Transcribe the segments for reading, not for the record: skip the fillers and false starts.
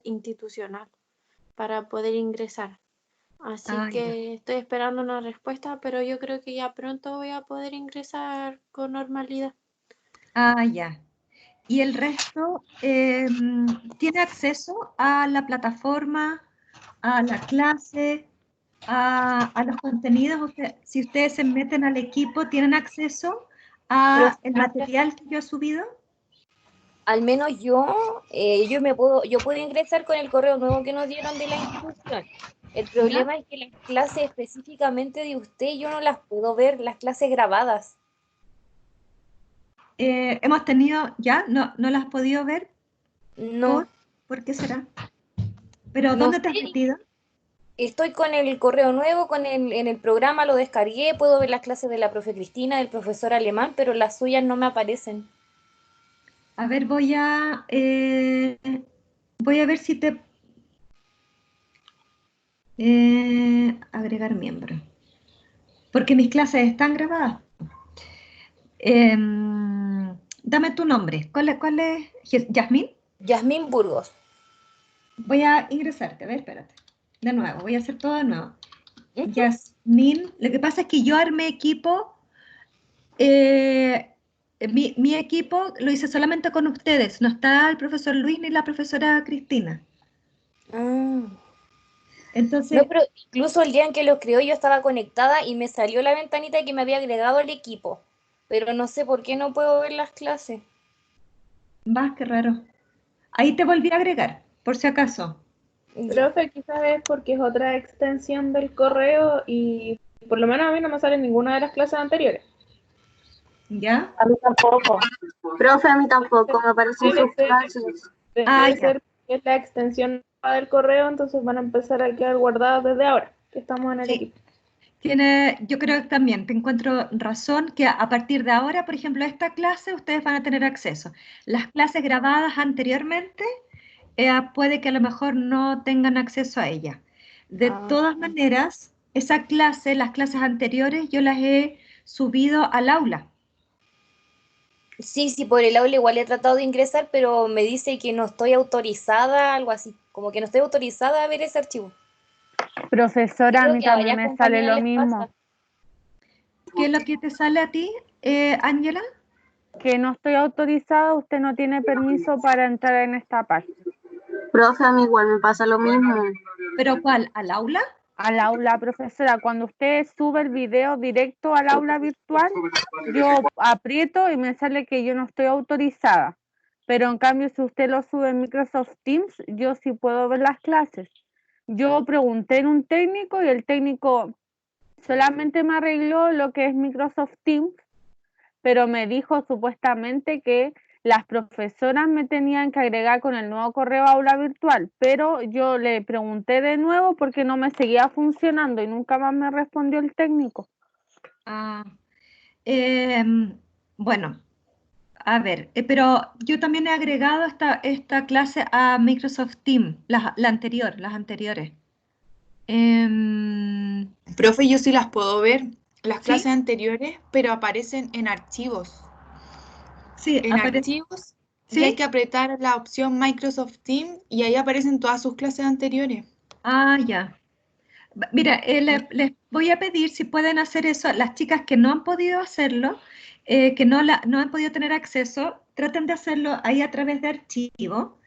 institucional para poder ingresar. Así Ya. que estoy esperando una respuesta, pero yo creo que ya pronto voy a poder ingresar con normalidad. Ya. ¿Y el resto tiene acceso a la plataforma, a la clase, a los contenidos? Si ustedes se meten al equipo, ¿tienen acceso a el material que yo he subido? Al menos yo puedo ingresar con el correo nuevo que nos dieron de la institución. El problema es que las clases específicamente de usted yo no las puedo ver, las clases grabadas. Hemos tenido, ¿ya? ¿No las has podido ver? No. ¿Por qué será? ¿Pero No dónde te has sé. metido? Estoy con el correo nuevo, en el programa lo descargué, puedo ver las clases de la profe Cristina, del profesor alemán, pero las suyas no me aparecen. A ver, voy a ver si te... agregar miembro. Porque mis clases están grabadas. Dame tu nombre. ¿Cuál es? ¿Yasmín? Yasmín Burgos. Voy a ingresarte. A ver, espérate. De nuevo, voy a hacer todo de nuevo. Yasmín, lo que pasa es que yo armé equipo. Mi equipo lo hice solamente con ustedes. No está el profesor Luis ni la profesora Cristina. Entonces, No, pero incluso el día en que lo creó yo estaba conectada y me salió la ventanita que me había agregado al equipo. Pero no sé por qué no puedo ver las clases. qué raro. Ahí te volví a agregar, por si acaso. Profe, quizás es porque es otra extensión del correo y por lo menos a mí no me sale ninguna de las clases anteriores. ¿Ya? A mí tampoco. Profe, a mí tampoco, me aparecen sus clases. Debe ser que es la extensión del correo, entonces van a empezar a quedar guardadas desde ahora, que estamos en el equipo. Yo creo que también te encuentro razón que a partir de ahora, por ejemplo, a esta clase ustedes van a tener acceso. Las clases grabadas anteriormente, puede que a lo mejor no tengan acceso a ella. De todas maneras, esa clase, las clases anteriores, yo las he subido al aula. Sí, por el aula igual he tratado de ingresar, pero me dice que no estoy autorizada, algo así. Como que no estoy autorizada a ver ese archivo. Profesora, a mí también me sale lo mismo. ¿Qué es lo que te sale a ti, Ángela? Que no estoy autorizada, usted no tiene permiso para entrar en esta página. Profe, a mí igual me pasa lo mismo. ¿Pero cuál? ¿Al aula? Al aula, profesora. Cuando usted sube el video directo al aula virtual, yo aprieto y me sale que yo no estoy autorizada. Pero en cambio, si usted lo sube en Microsoft Teams, yo sí puedo ver las clases. Yo pregunté en un técnico y el técnico solamente me arregló lo que es Microsoft Teams, pero me dijo supuestamente que las profesoras me tenían que agregar con el nuevo correo aula virtual, pero yo le pregunté de nuevo porque no me seguía funcionando y nunca más me respondió el técnico. Bueno, a ver, pero yo también he agregado esta clase a Microsoft Teams, las anteriores. Profe, yo sí las puedo ver, las clases anteriores, pero aparecen en archivos. Sí, en archivos, y hay que apretar la opción Microsoft Teams y ahí aparecen todas sus clases anteriores. Ya. Mira, les voy a pedir si pueden hacer eso. Las chicas que no han podido hacerlo, que no han podido tener acceso, traten de hacerlo ahí a través de archivo.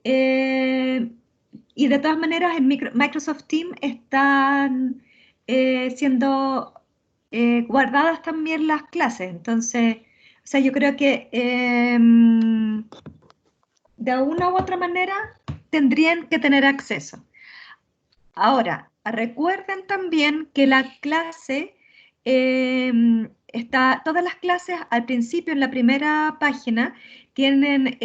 Y de todas maneras, en Microsoft Teams están siendo guardadas también las clases. Entonces, o sea, yo creo que de una u otra manera tendrían que tener acceso. Ahora, recuerden también que la clase todas las clases al principio en la primera página tienen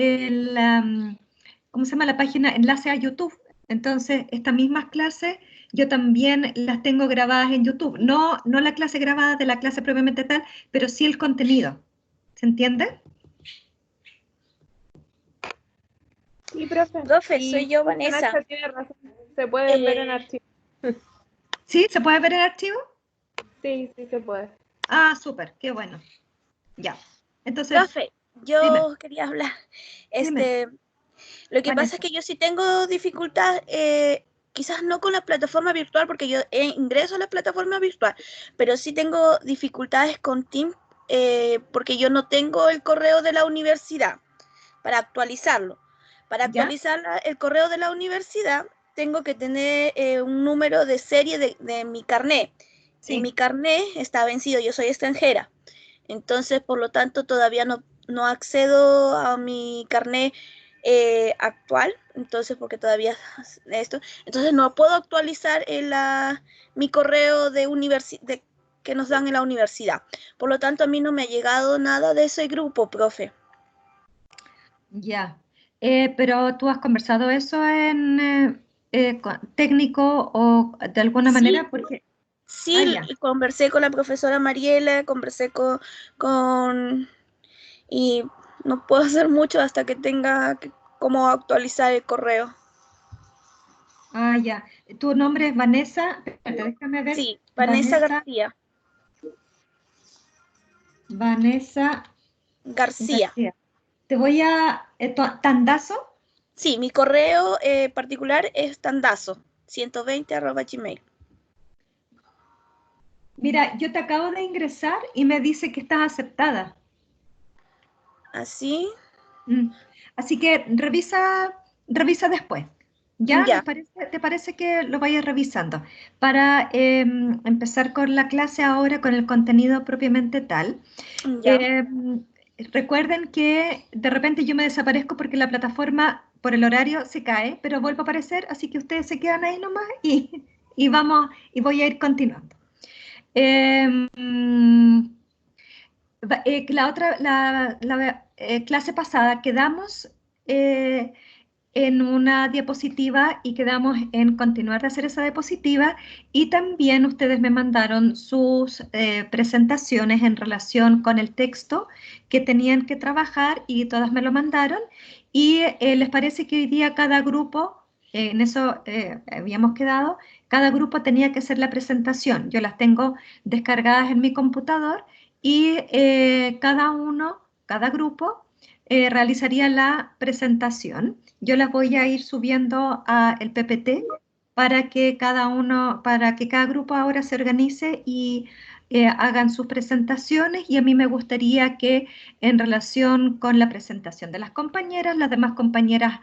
¿cómo se llama la página? Enlace a YouTube. Entonces, estas mismas clases yo también las tengo grabadas en YouTube. No la clase grabada de la clase propiamente tal, pero sí el contenido. ¿Se entiende? Sí, profe. Profe, soy yo, Vanessa. Nacha tiene razón, se pueden ver en archivo. ¿Sí? ¿Se puede ver en archivo? Sí, se puede. Súper, qué bueno. Ya. Entonces, profe, yo quería hablar. Dime. Lo que Vanessa. pasa es que yo sí tengo dificultad, quizás no con la plataforma virtual, porque yo ingreso a la plataforma virtual, pero sí tengo dificultades con Teams, porque yo no tengo el correo de la universidad para actualizarlo. Para ¿Ya? actualizar el correo de la universidad, tengo que tener un número de serie de mi carnet. Y Sí. mi carnet está vencido, yo soy extranjera. Entonces, por lo tanto, todavía no accedo a mi carnet actual. Entonces, porque todavía esto. Entonces, no puedo actualizar mi correo que nos dan en la universidad. Por lo tanto, a mí no me ha llegado nada de ese grupo, profe. Ya. Pero tú has conversado eso con técnico o de alguna manera, Sí, porque... sí, ya. conversé con la profesora Mariela, conversé con y no puedo hacer mucho hasta que tenga cómo actualizar el correo. Ya. Tu nombre es Vanessa. Espérate, déjame ver. Sí, Vanessa García. Vanessa García. García. Te voy a... ¿Tandazo? Sí, mi correo particular es tandazo120@gmail. Mira, yo te acabo de ingresar y me dice que estás aceptada. ¿Así? Así que revisa después. ¿Ya? Ya. ¿Te parece que lo vayas revisando? Para empezar con la clase ahora, con el contenido propiamente tal. Ya. Recuerden que de repente yo me desaparezco porque la plataforma por el horario se cae, pero vuelvo a aparecer, así que ustedes se quedan ahí nomás y voy a ir continuando. La clase pasada quedamos en una diapositiva y quedamos en continuar de hacer esa diapositiva, y también ustedes me mandaron sus presentaciones en relación con el texto que tenían que trabajar y todas me lo mandaron, y les parece que hoy día cada grupo, en eso habíamos quedado, cada grupo tenía que hacer la presentación. Yo las tengo descargadas en mi computador y cada grupo realizaría la presentación. Yo las voy a ir subiendo a el PPT para que cada grupo ahora se organice y hagan sus presentaciones, y a mí me gustaría que en relación con la presentación de las compañeras, las demás compañeras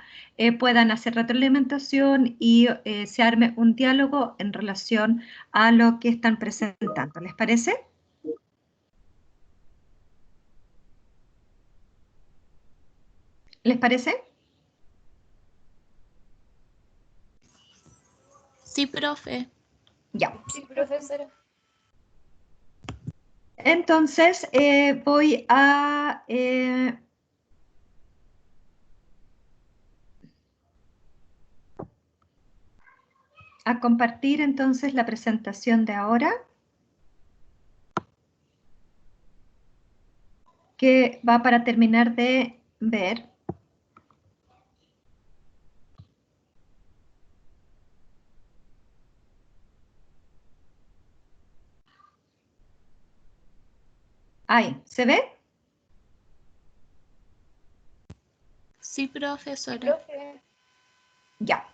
puedan hacer retroalimentación y se arme un diálogo en relación a lo que están presentando. ¿Les parece? ¿Les parece? Sí, profe. Ya. Sí, profesora. Entonces voy a compartir entonces la presentación de ahora, que va para terminar de ver. Ahí, ¿se ve? Sí, profesora. Profe. Ya.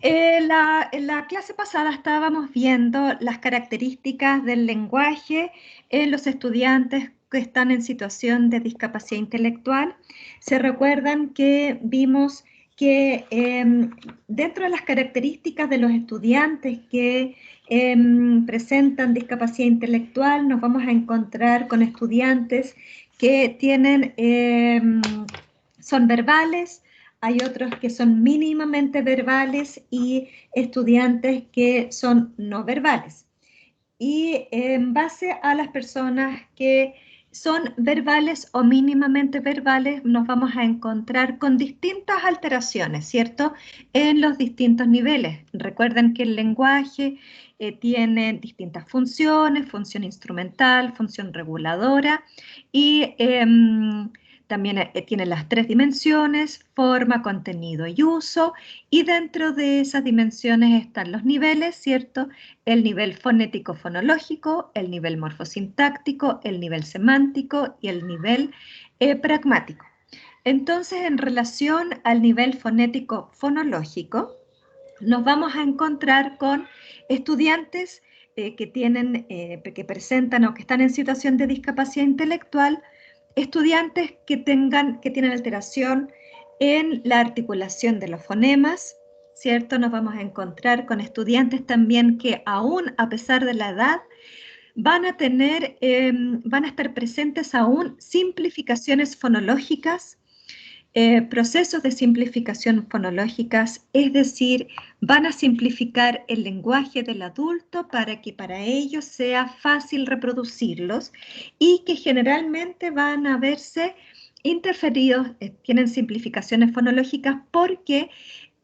En la clase pasada estábamos viendo las características del lenguaje en los estudiantes que están en situación de discapacidad intelectual. Se recuerdan que vimos que dentro de las características de los estudiantes que presentan discapacidad intelectual, nos vamos a encontrar con estudiantes que son verbales. Hay otros que son mínimamente verbales y estudiantes que son no verbales. Y en base a las personas que son verbales o mínimamente verbales, nos vamos a encontrar con distintas alteraciones, ¿cierto? En los distintos niveles. Recuerden que el lenguaje tiene distintas funciones: función instrumental, función reguladora, y también tiene las 3 dimensiones: forma, contenido y uso, y dentro de esas dimensiones están los niveles, ¿cierto? El nivel fonético-fonológico, el nivel morfosintáctico, el nivel semántico y el nivel pragmático. Entonces, en relación al nivel fonético fonológico, nos vamos a encontrar con estudiantes que presentan o que están en situación de discapacidad intelectual, estudiantes que tienen alteración en la articulación de los fonemas, ¿cierto? Nos vamos a encontrar con estudiantes también que aún a pesar de la edad van a estar presentes aún simplificaciones fonológicas, procesos de simplificación fonológicas, es decir, van a simplificar el lenguaje del adulto para que para ellos sea fácil reproducirlos y que generalmente van a verse interferidos, tienen simplificaciones fonológicas porque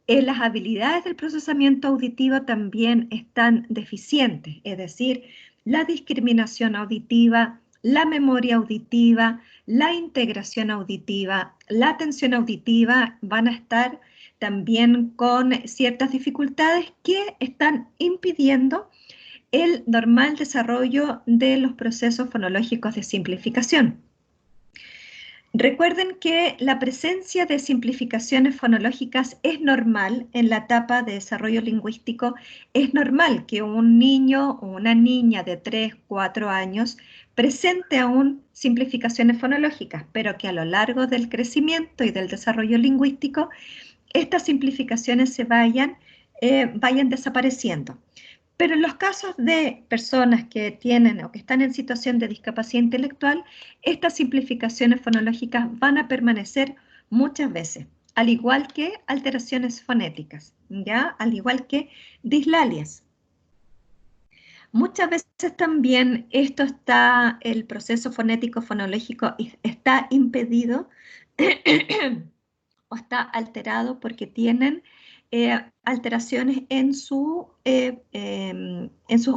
las habilidades del procesamiento auditivo también están deficientes, es decir, la discriminación auditiva, la memoria auditiva, la integración auditiva, la atención auditiva van a estar también con ciertas dificultades que están impidiendo el normal desarrollo de los procesos fonológicos de simplificación. Recuerden que la presencia de simplificaciones fonológicas es normal en la etapa de desarrollo lingüístico. Es normal que un niño o una niña de 3, 4 años presente aún simplificaciones fonológicas, pero que a lo largo del crecimiento y del desarrollo lingüístico, estas simplificaciones vayan desapareciendo. Pero en los casos de personas que tienen o que están en situación de discapacidad intelectual, estas simplificaciones fonológicas van a permanecer muchas veces, al igual que alteraciones fonéticas, ¿ya? Al igual que dislalias. Muchas veces también el proceso fonético fonológico está impedido o está alterado porque tienen alteraciones en sus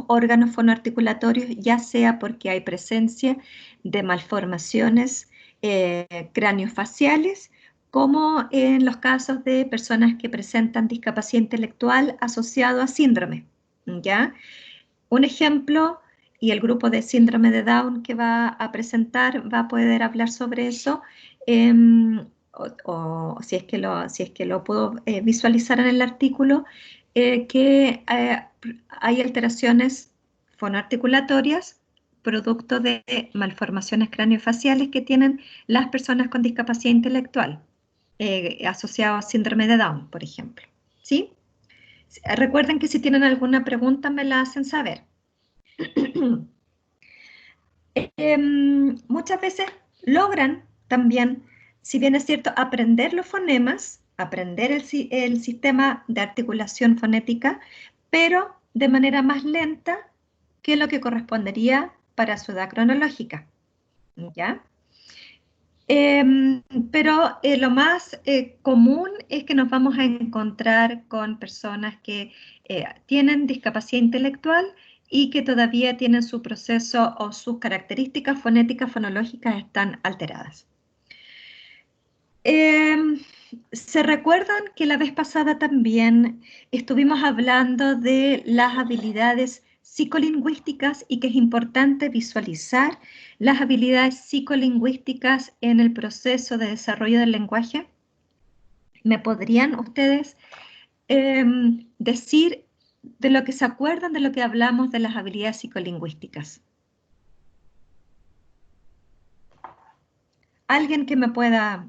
órganos fonoarticulatorios, ya sea porque hay presencia de malformaciones craniofaciales, como en los casos de personas que presentan discapacidad intelectual asociado a síndrome, ¿ya? Un ejemplo, y el grupo de síndrome de Down que va a presentar va a poder hablar sobre eso, o si es que lo puedo visualizar en el artículo, que hay alteraciones fonoarticulatorias producto de malformaciones craniofaciales que tienen las personas con discapacidad intelectual, asociado a síndrome de Down, por ejemplo. ¿Sí? Recuerden que si tienen alguna pregunta me la hacen saber. Muchas veces logran también, si bien es cierto, aprender los fonemas, aprender el sistema de articulación fonética, pero de manera más lenta que lo que correspondería para su edad cronológica, ¿ya? Pero lo más común es que nos vamos a encontrar con personas que tienen discapacidad intelectual y que todavía tienen su proceso o sus características fonéticas, fonológicas están alteradas. ¿Se recuerdan que la vez pasada también estuvimos hablando de las habilidades psicolingüísticas y que es importante visualizar las habilidades psicolingüísticas en el proceso de desarrollo del lenguaje? ¿Me podrían ustedes decir de lo que se acuerdan de lo que hablamos de las habilidades psicolingüísticas? ¿Alguien que me pueda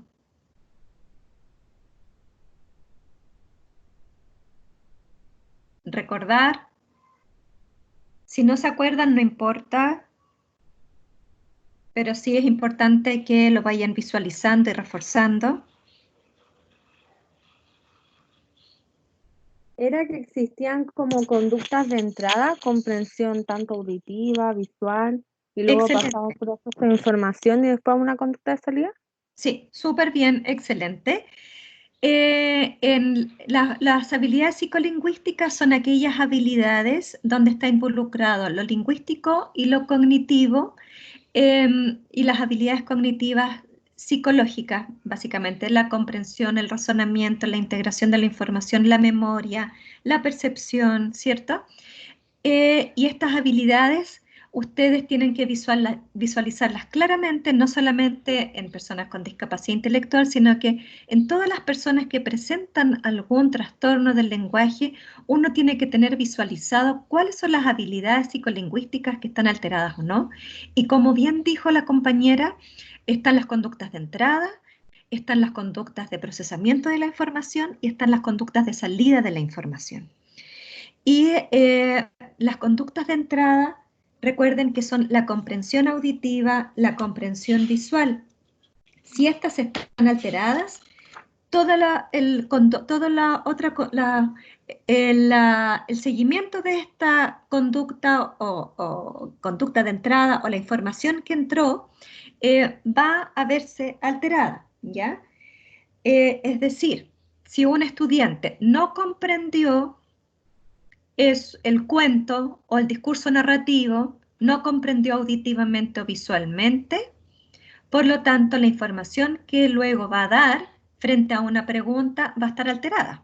recordar? Si no se acuerdan, no importa, pero sí es importante que lo vayan visualizando y reforzando. Era que existían como conductas de entrada, comprensión tanto auditiva, visual, y luego Excelente. pasamos por un proceso de información y después una conducta de salida. Sí, súper bien, excelente. Las habilidades psicolingüísticas son aquellas habilidades donde está involucrado lo lingüístico y lo cognitivo, y las habilidades cognitivas psicológicas, básicamente la comprensión, el razonamiento, la integración de la información, la memoria, la percepción, ¿cierto? Y estas habilidades ustedes tienen que visualizarlas claramente, no solamente en personas con discapacidad intelectual, sino que en todas las personas que presentan algún trastorno del lenguaje, uno tiene que tener visualizado cuáles son las habilidades psicolingüísticas que están alteradas o no. Y como bien dijo la compañera, están las conductas de entrada, están las conductas de procesamiento de la información y están las conductas de salida de la información. Y las conductas de entrada, recuerden que son la comprensión auditiva, la comprensión visual. Si estas están alteradas, el seguimiento de esta conducta o conducta de entrada o la información que entró va a verse alterada, ¿ya? Es decir, si un estudiante no comprendió el cuento o el discurso narrativo, no comprendió auditivamente o visualmente, por lo tanto la información que luego va a dar frente a una pregunta va a estar alterada,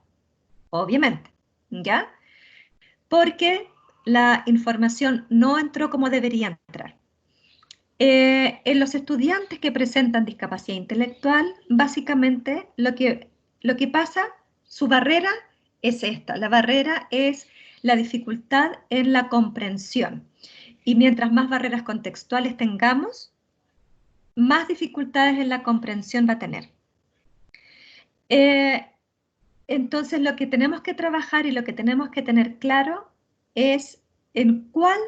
obviamente, ¿ya? Porque la información no entró como debería entrar. En los estudiantes que presentan discapacidad intelectual, básicamente lo que pasa, su barrera es esta. La barrera es la dificultad en la comprensión. Y mientras más barreras contextuales tengamos, más dificultades en la comprensión va a tener. Entonces, lo que tenemos que trabajar y lo que tenemos que tener claro es en cuál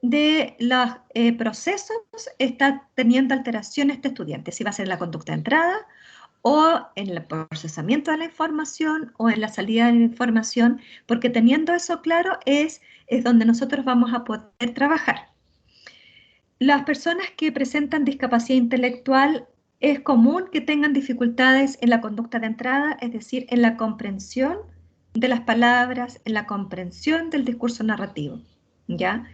de los procesos está teniendo alteración este estudiante, si va a ser en la conducta de entrada o en el procesamiento de la información o en la salida de la información, porque teniendo eso claro es donde nosotros vamos a poder trabajar. Las personas que presentan discapacidad intelectual es común que tengan dificultades en la conducta de entrada, es decir, en la comprensión de las palabras, en la comprensión del discurso narrativo, ¿ya?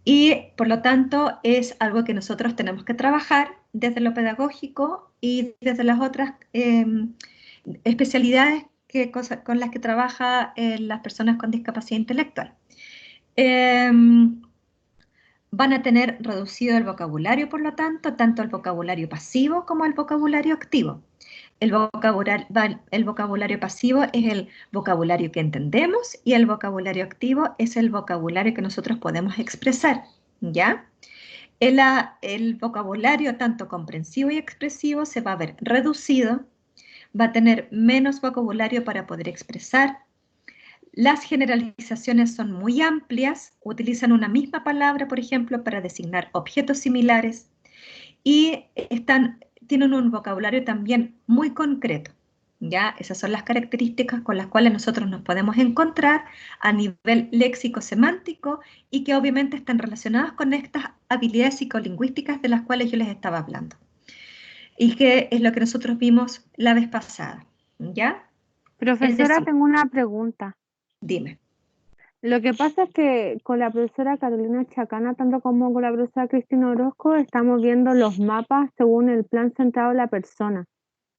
Y por lo tanto es algo que nosotros tenemos que trabajar desde lo pedagógico y desde las otras especialidades con las que trabaja las personas con discapacidad intelectual. Van a tener reducido el vocabulario, por lo tanto, tanto el vocabulario pasivo como el vocabulario activo. El vocabulario pasivo es el vocabulario que entendemos y el vocabulario activo es el vocabulario que nosotros podemos expresar, ¿ya? El vocabulario tanto comprensivo y expresivo se va a ver reducido, va a tener menos vocabulario para poder expresar. Las generalizaciones son muy amplias, utilizan una misma palabra, por ejemplo, para designar objetos similares y tienen un vocabulario también muy concreto, ¿ya? Esas son las características con las cuales nosotros nos podemos encontrar a nivel léxico-semántico y que obviamente están relacionadas con estas habilidades psicolingüísticas de las cuales yo les estaba hablando. Y que es lo que nosotros vimos la vez pasada, ¿ya? Profesora, tengo una pregunta. Dime. Lo que pasa es que con la profesora Carolina Chacana, tanto como con la profesora Cristina Orozco, estamos viendo los mapas según el plan centrado de la persona.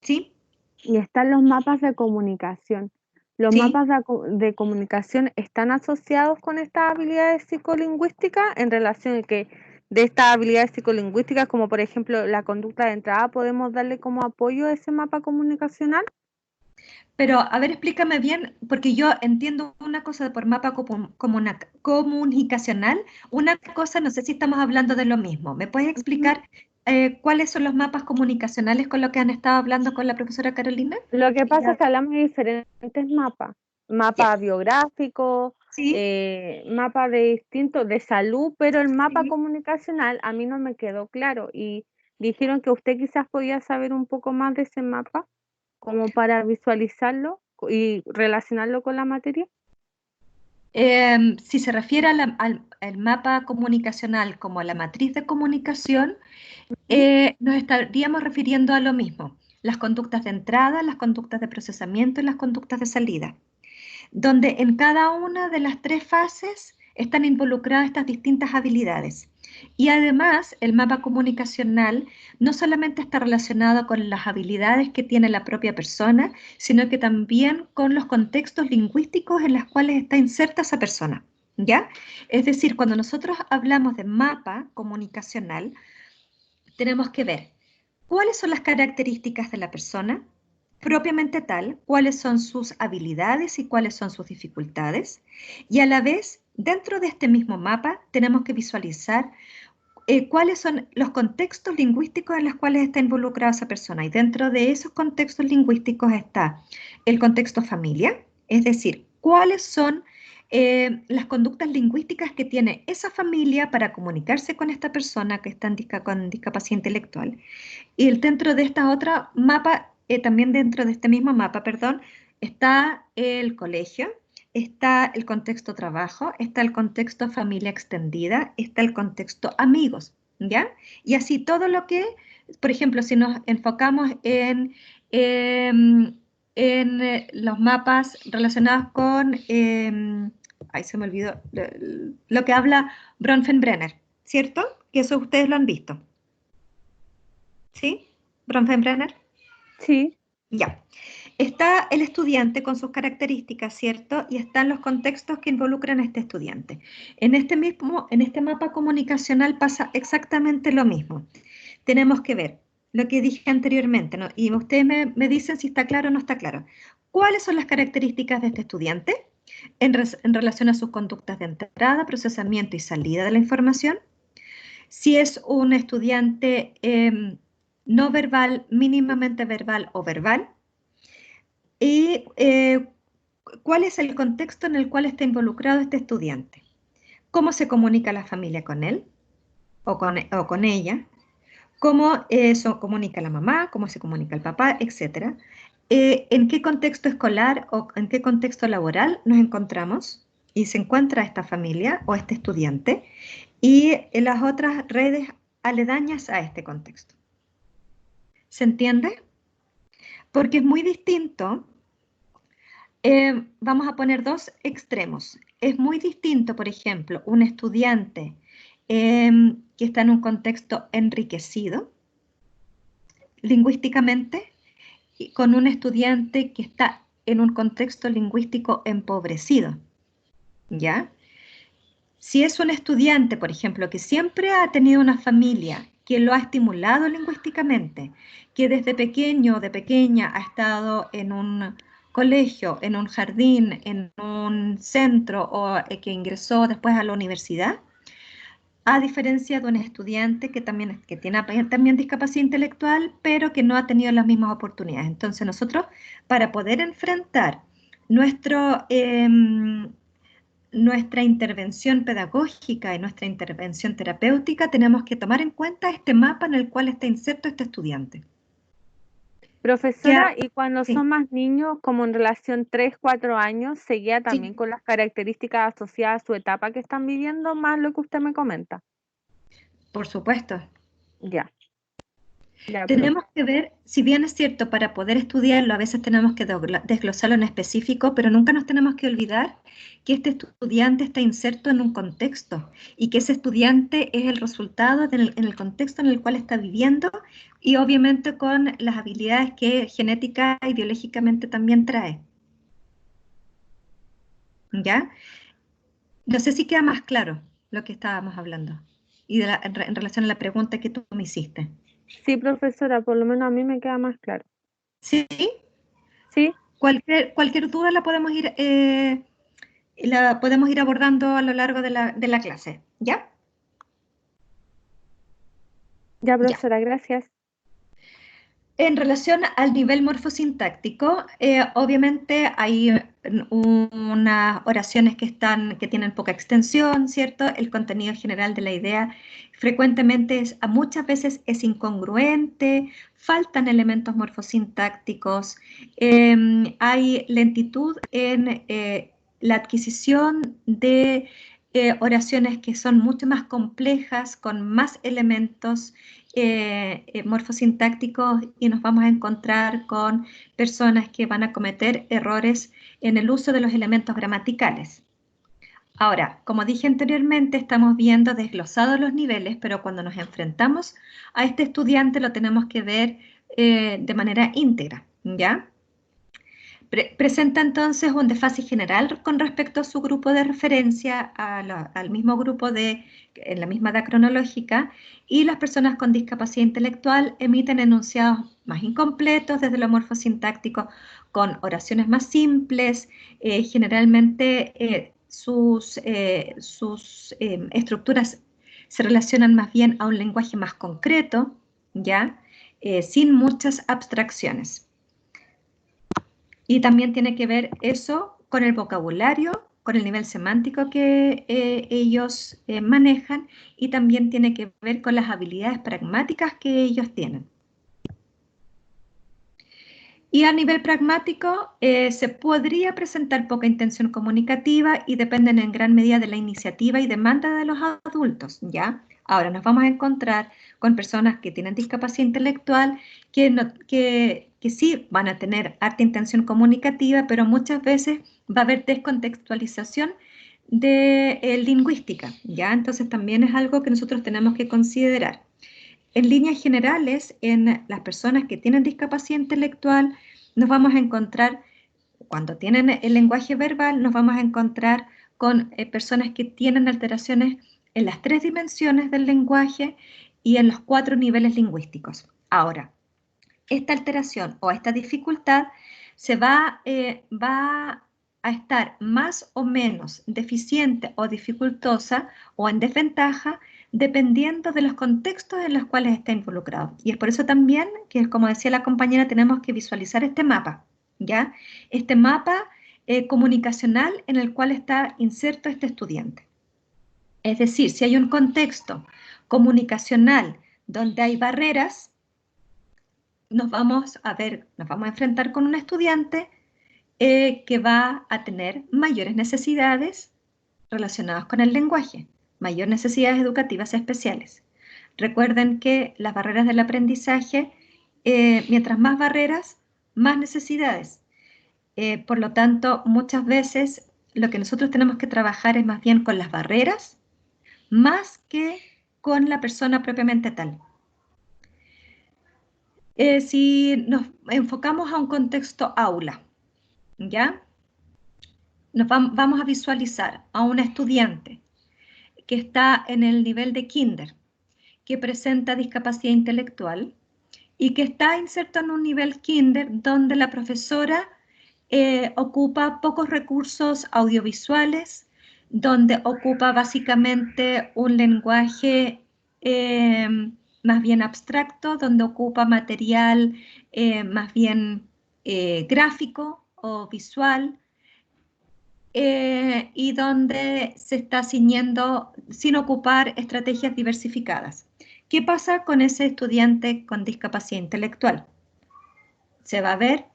Sí. Y están los mapas de comunicación. ¿Los Sí. mapas de comunicación están asociados con estas habilidades psicolingüísticas en relación a que de estas habilidades psicolingüísticas, como por ejemplo la conducta de entrada, podemos darle como apoyo a ese mapa comunicacional? Pero, a ver, explícame bien, porque yo entiendo una cosa por mapa comunicacional, una cosa, no sé si estamos hablando de lo mismo. ¿Me puedes explicar cuáles son los mapas comunicacionales con los que han estado hablando con la profesora Carolina? Lo que pasa es que hablamos de diferentes mapas. Mapa biográfico, sí. Mapa de distintos, de salud, pero el mapa comunicacional a mí no me quedó claro y dijeron que usted quizás podía saber un poco más de ese mapa, como para visualizarlo y relacionarlo con la materia. Si se refiere al mapa comunicacional como a la matriz de comunicación, nos estaríamos refiriendo a lo mismo, las conductas de entrada, las conductas de procesamiento y las conductas de salida, donde en cada una de las tres fases están involucradas estas distintas habilidades. Y además, el mapa comunicacional no solamente está relacionado con las habilidades que tiene la propia persona, sino que también con los contextos lingüísticos en los cuales está inserta esa persona, ¿Ya? Es decir, cuando nosotros hablamos de mapa comunicacional, tenemos que ver cuáles son las características de la persona, propiamente tal, cuáles son sus habilidades y cuáles son sus dificultades, y a la vez, dentro de este mismo mapa, tenemos que visualizar cuáles son los contextos lingüísticos en los cuales está involucrada esa persona. Y dentro de esos contextos lingüísticos está el contexto familia, es decir, cuáles son las conductas lingüísticas que tiene esa familia para comunicarse con esta persona que está con discapacidad intelectual. Y dentro de esta otra mapa, también dentro de este mismo mapa, perdón, está el colegio, está el contexto trabajo, está el contexto familia extendida, está el contexto amigos, ¿ya? Y así todo lo que, por ejemplo, si nos enfocamos en los mapas relacionados con, ay, se me olvidó, lo que habla Bronfenbrenner, ¿cierto? Que eso ustedes lo han visto. ¿Sí? Bronfenbrenner. Sí. Ya. Está el estudiante con sus características, ¿cierto? Y están los contextos que involucran a este estudiante. En este mapa comunicacional pasa exactamente lo mismo. Tenemos que ver lo que dije anteriormente, ¿no? Y ustedes me dicen si está claro o no está claro. ¿Cuáles son las características de este estudiante en relación a sus conductas de entrada, procesamiento y salida de la información? Si es un estudiante no verbal, mínimamente verbal o verbal. Y cuál es el contexto en el cual está involucrado este estudiante. ¿Cómo se comunica la familia con él o con ella? ¿Cómo se comunica la mamá? ¿Cómo se comunica el papá? Etcétera. ¿En qué contexto escolar o en qué contexto laboral nos encontramos y se encuentra esta familia o este estudiante? Y en las otras redes aledañas a este contexto. ¿Se entiende? Porque es muy distinto. Vamos a poner dos extremos. Es muy distinto, por ejemplo, un estudiante que está en un contexto enriquecido lingüísticamente y con un estudiante que está en un contexto lingüístico empobrecido, ¿ya? Si es un estudiante, por ejemplo, que siempre ha tenido una familia que lo ha estimulado lingüísticamente, que desde pequeño o de pequeña ha estado en un colegio, en un jardín, en un centro o que ingresó después a la universidad, a diferencia de un estudiante que tiene también discapacidad intelectual, pero que no ha tenido las mismas oportunidades. Entonces nosotros, para poder enfrentar nuestra intervención pedagógica y nuestra intervención terapéutica, tenemos que tomar en cuenta este mapa en el cual está inserto este estudiante. Profesora, y cuando sí. son más niños, como en relación 3, 4 años, ¿se guía también con las características asociadas a su etapa que están viviendo, más lo que usted me comenta? Por supuesto. Ya. Tenemos que ver, si bien es cierto, para poder estudiarlo a veces tenemos que desglosarlo en específico, pero nunca nos tenemos que olvidar que este estudiante está inserto en un contexto y que ese estudiante es el resultado en el contexto en el cual está viviendo y obviamente con las habilidades que genética y biológicamente también trae. ¿Ya? No sé si queda más claro lo que estábamos hablando y en relación a la pregunta que tú me hiciste. Sí, profesora, por lo menos a mí me queda más claro. ¿Sí? Sí. Cualquier duda la podemos ir abordando a lo largo de la clase, ¿ya? Ya, profesora, gracias. En relación al nivel morfosintáctico, obviamente hay unas oraciones que tienen poca extensión, ¿cierto? El contenido general de la idea frecuentemente muchas veces es incongruente, faltan elementos morfosintácticos, hay lentitud en la adquisición de oraciones que son mucho más complejas, con más elementos morfosintácticos, y nos vamos a encontrar con personas que van a cometer errores en el uso de los elementos gramaticales. Ahora, como dije anteriormente, estamos viendo desglosados los niveles, pero cuando nos enfrentamos a este estudiante lo tenemos que ver de manera íntegra, ¿ya? Presenta entonces un desfase general con respecto a su grupo de referencia, al mismo grupo en la misma edad cronológica, y las personas con discapacidad intelectual emiten enunciados más incompletos desde lo morfosintáctico, con oraciones más simples, generalmente sus estructuras se relacionan más bien a un lenguaje más concreto, ¿ya? Sin muchas abstracciones. Y también tiene que ver eso con el vocabulario, con el nivel semántico que ellos manejan, y también tiene que ver con las habilidades pragmáticas que ellos tienen. Y a nivel pragmático se podría presentar poca intención comunicativa y dependen en gran medida de la iniciativa y demanda de los adultos, ¿ya? Ahora nos vamos a encontrar con personas que tienen discapacidad intelectual que sí van a tener harta intención comunicativa, pero muchas veces va a haber descontextualización lingüística, ¿ya? Entonces también es algo que nosotros tenemos que considerar. En líneas generales, en las personas que tienen discapacidad intelectual, nos vamos a encontrar, cuando tienen el lenguaje verbal, nos vamos a encontrar con personas que tienen alteraciones en las 3 dimensiones del lenguaje y en los 4 niveles lingüísticos. Ahora, esta alteración o esta dificultad se va a estar más o menos deficiente o dificultosa o en desventaja dependiendo de los contextos en los cuales está involucrado. Y es por eso también que, como decía la compañera, tenemos que visualizar este mapa, ¿ya? Este mapa comunicacional en el cual está inserto este estudiante. Es decir, si hay un contexto comunicacional donde hay barreras, nos vamos a enfrentar con un estudiante que va a tener mayores necesidades relacionadas con el lenguaje, mayores necesidades educativas especiales. Recuerden que las barreras del aprendizaje, mientras más barreras, más necesidades. Por lo tanto, muchas veces lo que nosotros tenemos que trabajar es más bien con las barreras, más que con la persona propiamente tal. Si nos enfocamos a un contexto aula, ¿ya? Vamos a visualizar a un estudiante que está en el nivel de kinder, que presenta discapacidad intelectual y que está inserto en un nivel kinder donde la profesora ocupa pocos recursos audiovisuales, donde ocupa básicamente un lenguaje más bien abstracto, donde ocupa material más bien gráfico o visual, y donde se está ciñendo sin ocupar estrategias diversificadas. ¿Qué pasa con ese estudiante con discapacidad intelectual? Se va a ver,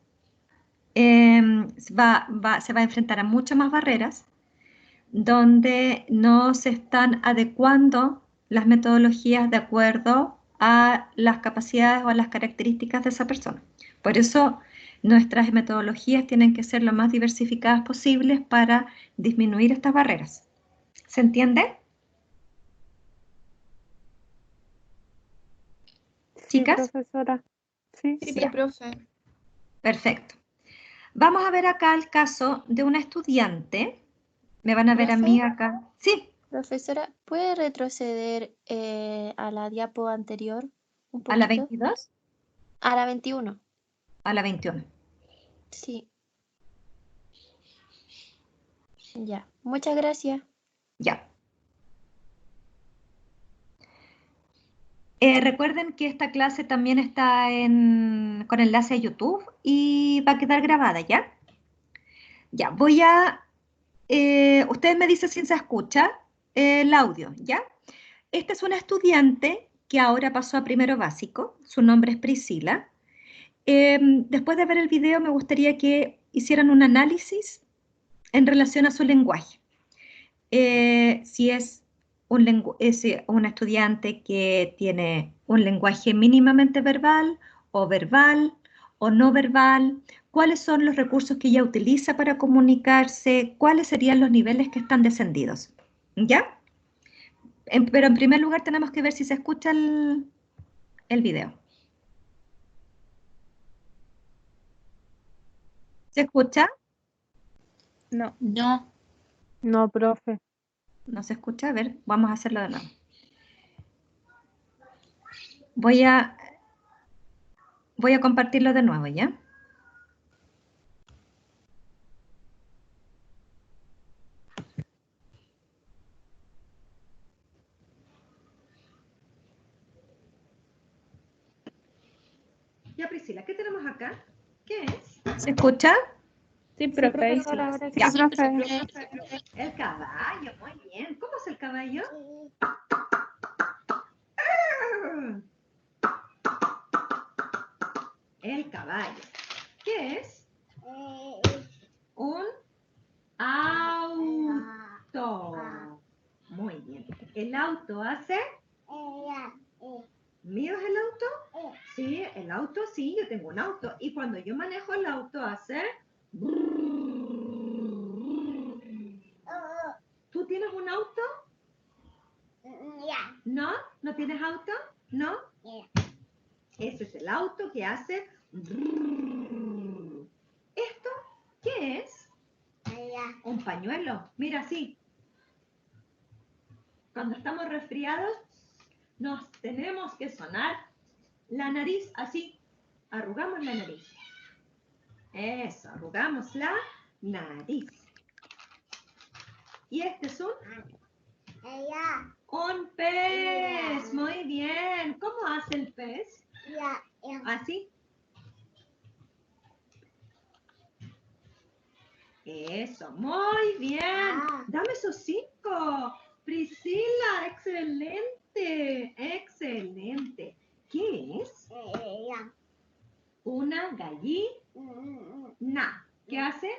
se va a enfrentar a muchas más barreras, donde no se están adecuando las metodologías de acuerdo a las capacidades o a las características de esa persona. Por eso nuestras metodologías tienen que ser lo más diversificadas posibles para disminuir estas barreras. ¿Se entiende? Sí, ¿Chicas? profesora. Sí. Sí, Ya. profe. Perfecto. Vamos a ver acá el caso de una estudiante. Me van a ver a mí acá. Sí. Profesora, ¿puede retroceder a la diapo anterior un poquito? ¿A la 22? A la 21. A la 21. Sí. Ya. Muchas gracias. Ya. Recuerden que esta clase también está con enlace a YouTube y va a quedar grabada, ¿ya? Ya, ustedes me dicen si se escucha el audio, ¿ya? Esta es una estudiante que ahora pasó a primero básico, su nombre es Priscila. Después de ver el video me gustaría que hicieran un análisis en relación a su lenguaje. Si es un estudiante que tiene un lenguaje mínimamente verbal o no verbal, cuáles son los recursos que ella utiliza para comunicarse, cuáles serían los niveles que están descendidos. ¿Ya? Pero en primer lugar tenemos que ver si se escucha el video. ¿Se escucha? No. No. No, profe. No se escucha. A ver, vamos a hacerlo de nuevo. Voy a compartirlo de nuevo, ¿ya? Ya, Priscila, ¿qué tenemos acá? ¿Qué es? ¿Se escucha? Sí, profe, ahí sí. Profesora, ahora sí. Ya. Sí, profe. El caballo, muy bien. ¿Cómo es el caballo? El caballo. ¿Qué es? Un auto. Muy bien. ¿El auto hace? ¿Mío es el auto? Sí, el auto, sí, yo tengo un auto. Y cuando yo manejo el auto hace... ¿Tú tienes un auto? ¿No? ¿No tienes auto? ¿No? Ese es el auto que hace... ¿Esto qué es? Un pañuelo. Mira, así. Cuando estamos resfriados, nos tenemos que sonar la nariz así. Arrugamos la nariz. Eso, arrugamos la nariz. Y este es un pez. Muy bien. ¿Cómo hace el pez? Así. Eso, muy bien. Dame esos 5. Priscila, excelente. Excelente. ¿Qué es? Una gallina. ¿Qué hace?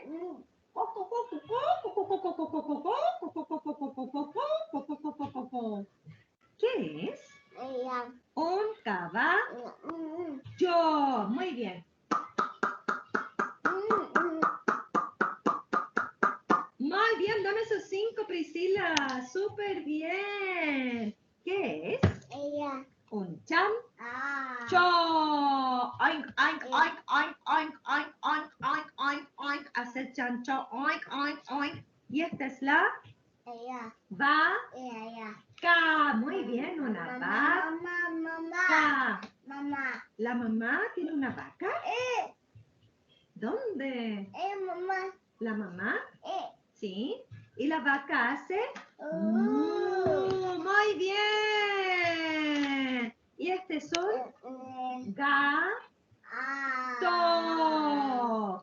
¿Qué es? Un caballo. Muy bien. Muy bien, dame esos 5, Priscila. Súper bien. ¿Qué es? Un chancho. Oink, oink, oink, oink, oink, oink, oink, oink, oink, oink. Hace el chancho. Oink, oink, oink. Y esta es la vaca. Muy bien, una vaca. ¿La mamá tiene una vaca? ¿Dónde? ¿La mamá? Sí. ¿Y la vaca hace? Muy bien. Y este es un gato.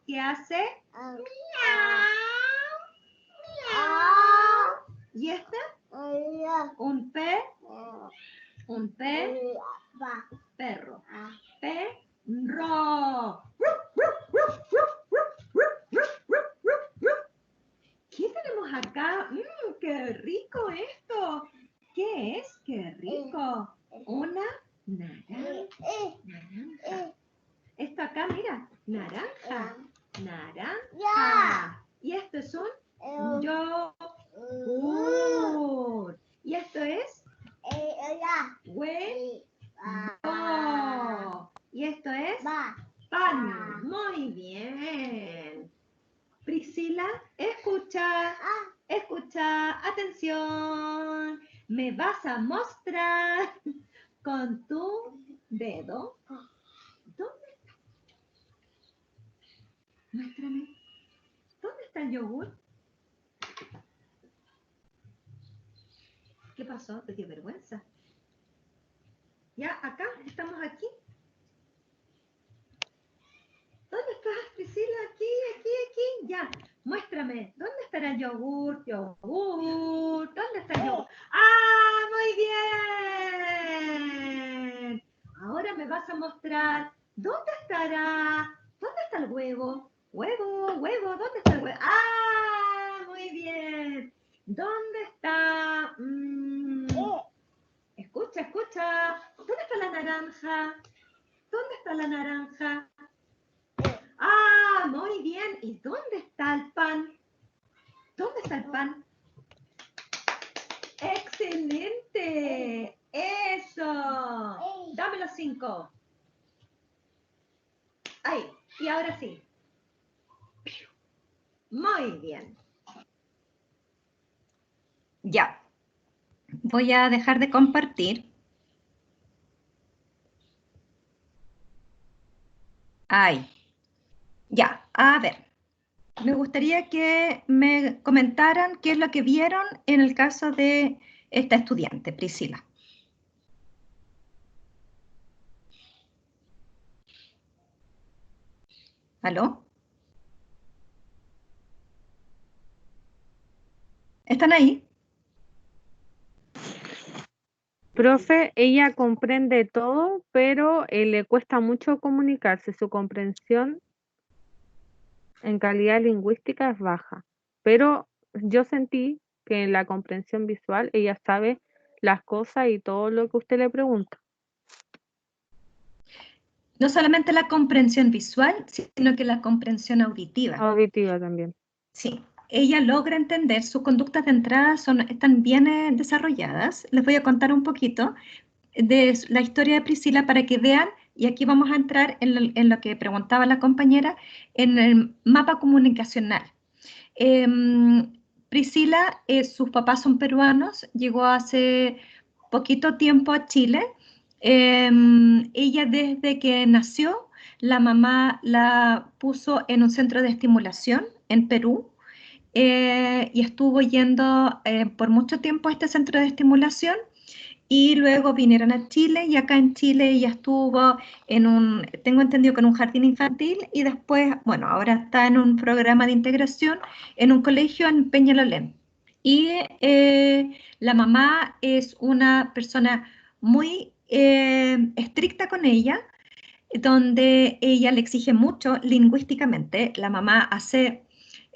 ¿Qué hace? ¿Y este? Un perro. Perro. ¿Qué tenemos acá? ¡Qué rico esto! ¿Qué es? ¡Qué rico! Una naranja. Esto acá, mira, naranja. Y esto es un yogur. Y esto es huevo. Y esto es pan. Muy bien. Priscila, escucha, atención. Me vas a mostrar con tu dedo. ¿Dónde está? Muéstrame. ¿Dónde está el yogur? ¿Qué pasó? ¿Te dio vergüenza? Ya, acá, estamos aquí. ¿Dónde estás, Priscila? Aquí. Ya, muéstrame. ¿Dónde estará el yogur? ¿Dónde está el yogur? ¡Ah, muy bien! Ahora me vas a mostrar. ¿Dónde estará? ¿Dónde está el huevo? Huevo. ¿Dónde está el huevo? ¡Ah, muy bien! ¿Dónde está? Escucha. ¿Dónde está la naranja? Ah, muy bien. ¿Y dónde está el pan? ¡Excelente! ¡Eso! Dame los 5. Ahí. Y ahora sí. Muy bien. Ya. Voy a dejar de compartir. Ahí. Ya, a ver. Me gustaría que me comentaran qué es lo que vieron en el caso de esta estudiante, Priscila. ¿Aló? ¿Están ahí? Profe, ella comprende todo, pero le cuesta mucho comunicarse. Su comprensión en calidad lingüística es baja. Pero yo sentí que en la comprensión visual ella sabe las cosas y todo lo que usted le pregunta. No solamente la comprensión visual, sino que la comprensión auditiva. Auditiva también. Sí, ella logra entender, sus conductas de entrada están bien desarrolladas. Les voy a contar un poquito de la historia de Priscila para que vean, y aquí vamos a entrar en lo que preguntaba la compañera, en el mapa comunicacional. Priscila, sus papás son peruanos, llegó hace poquito tiempo a Chile. Ella desde que nació, la mamá la puso en un centro de estimulación en Perú y estuvo yendo por mucho tiempo a este centro de estimulación y luego vinieron a Chile y acá en Chile ella estuvo tengo entendido que en un jardín infantil y después, bueno, ahora está en un programa de integración en un colegio en Peñalolén. Y la mamá es una persona muy estricta con ella, donde ella le exige mucho lingüísticamente. La mamá hace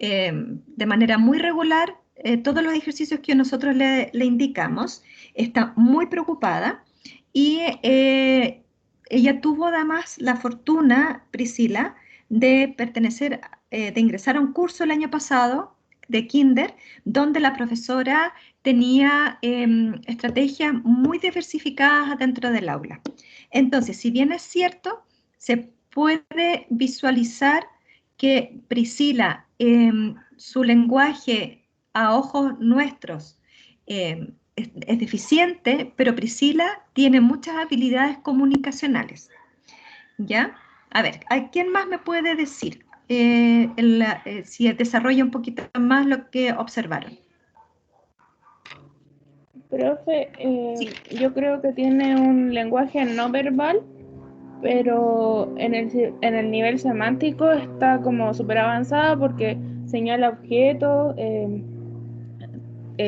de manera muy regular todos los ejercicios que nosotros le indicamos. Está muy preocupada y ella tuvo además la fortuna, Priscila, de pertenecer, de ingresar a un curso el año pasado de kinder, donde la profesora tenía estrategias muy diversificadas dentro del aula. Entonces, si bien es cierto, se puede visualizar que Priscila, su lenguaje a ojos nuestros es deficiente, pero Priscila tiene muchas habilidades comunicacionales. ¿Ya? A ver, ¿a quién más me puede decir si desarrolla un poquito más lo que observaron? Profe, Sí. yo creo que tiene un lenguaje no verbal, pero en el nivel semántico está como súper avanzada porque señala objetos,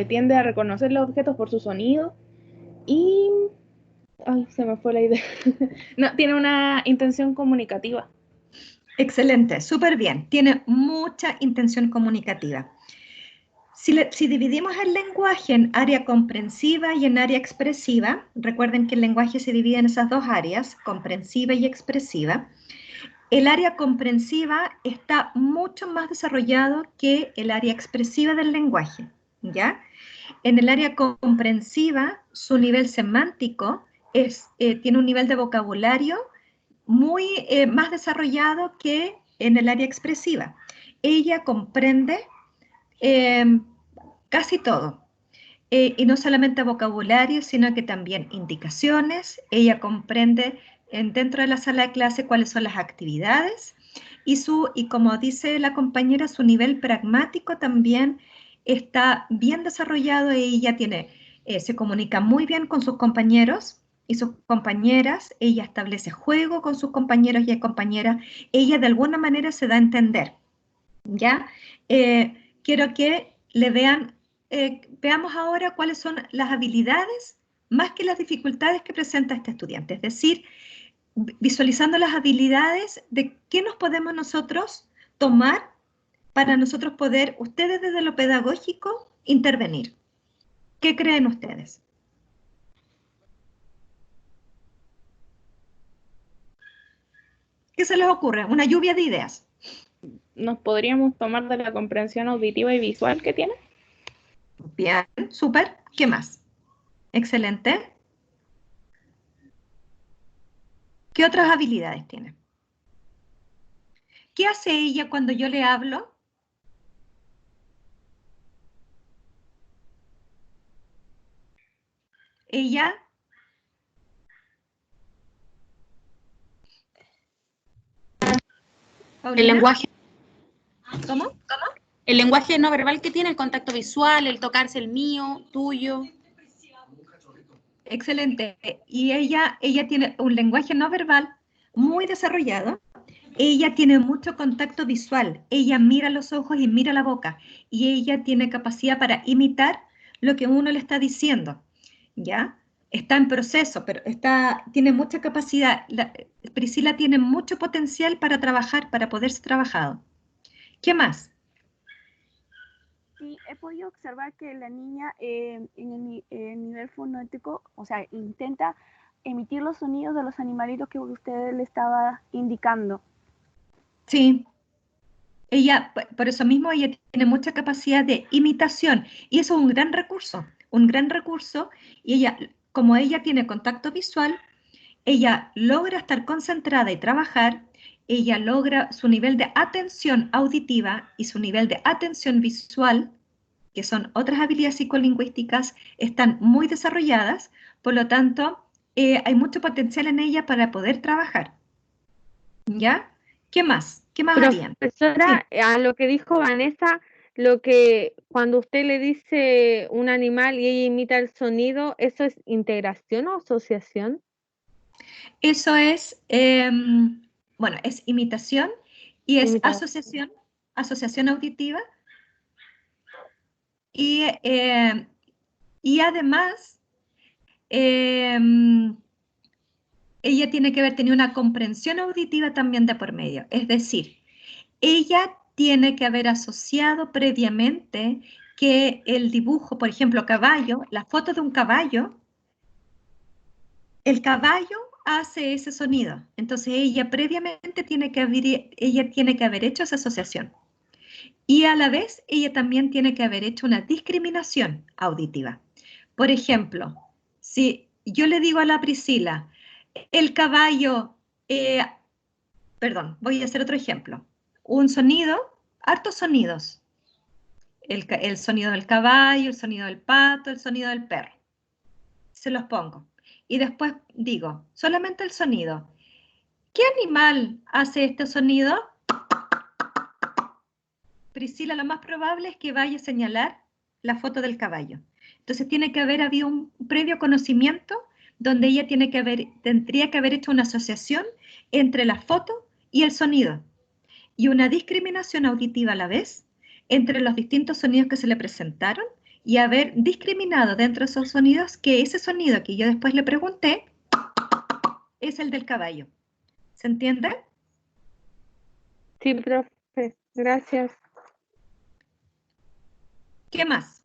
tiende a reconocer los objetos por su sonido y... Ay, se me fue la idea. No, tiene una intención comunicativa. Excelente, súper bien. Tiene mucha intención comunicativa. Si dividimos el lenguaje en área comprensiva y en área expresiva, recuerden que el lenguaje se divide en esas dos áreas, comprensiva y expresiva. El área comprensiva está mucho más desarrollado que el área expresiva del lenguaje, ¿ya? En el área comprensiva, su nivel semántico tiene un nivel de vocabulario muy más desarrollado que en el área expresiva. Ella comprende casi todo. Y no solamente vocabulario, sino que también indicaciones. Ella comprende dentro de la sala de clase cuáles son las actividades y como dice la compañera, su nivel pragmático también está bien desarrollado. Ella se comunica muy bien con sus compañeros y sus compañeras. Ella establece juego con sus compañeros y compañeras. Ella de alguna manera se da a entender, ¿ya? Quiero que le veamos ahora cuáles son las habilidades más que las dificultades que presenta este estudiante. Es decir, visualizando las habilidades de qué nos podemos nosotros tomar para nosotros poder, ustedes desde lo pedagógico, intervenir. ¿Qué creen ustedes? ¿Qué se les ocurre? Una lluvia de ideas. ¿Nos podríamos tomar de la comprensión auditiva y visual que tiene? Bien, súper. ¿Qué más? Excelente. ¿Qué otras habilidades tiene? ¿Qué hace ella cuando yo le hablo? Ella... El lenguaje. ¿Cómo? El lenguaje no verbal que tiene, el contacto visual, el tocarse el mío, tuyo. Excelente. Y ella tiene un lenguaje no verbal muy desarrollado. Ella tiene mucho contacto visual. Ella mira los ojos y mira la boca. Y ella tiene capacidad para imitar lo que uno le está diciendo. ¿Ya? Está en proceso, pero tiene mucha capacidad. Priscila tiene mucho potencial para trabajar, para poder ser trabajado. ¿Qué más? Sí, he podido observar que la niña en el nivel fonético, o sea, intenta emitir los sonidos de los animalitos que usted le estaba indicando. Sí. Ella, por eso mismo, ella tiene mucha capacidad de imitación y eso es un gran recurso, y ella, como ella tiene contacto visual, ella logra estar concentrada y trabajar, ella logra su nivel de atención auditiva y su nivel de atención visual, que son otras habilidades psicolingüísticas, están muy desarrolladas, por lo tanto, hay mucho potencial en ella para poder trabajar. ¿Ya? ¿Qué más? ¿Qué más harían? Profesora, a lo que dijo Vanessa, lo que cuando usted le dice un animal y ella imita el sonido, ¿eso es integración o asociación? Eso es, bueno, es imitación y es asociación auditiva. Y además, ella tiene que haber tenido una comprensión auditiva también de por medio. Es decir, ella tiene que haber asociado previamente que el dibujo, por ejemplo, caballo, la foto de un caballo, el caballo hace ese sonido. Entonces ella previamente tiene que haber hecho esa asociación. Y a la vez ella también tiene que haber hecho una discriminación auditiva. Por ejemplo, si yo le digo a la Priscila, el caballo, perdón, voy a hacer otro ejemplo. Un sonido, hartos sonidos. El sonido del caballo, el sonido del pato, el sonido del perro. Se los pongo. Y después digo, solamente el sonido. ¿Qué animal hace este sonido? Priscila, lo más probable es que vaya a señalar la foto del caballo. Entonces tiene que haber habido un previo conocimiento donde ella tendría que haber hecho una asociación entre la foto y el sonido y una discriminación auditiva a la vez entre los distintos sonidos que se le presentaron y haber discriminado dentro de esos sonidos que ese sonido que yo después le pregunté es el del caballo. ¿Se entiende? Sí, profe, gracias. ¿Qué más?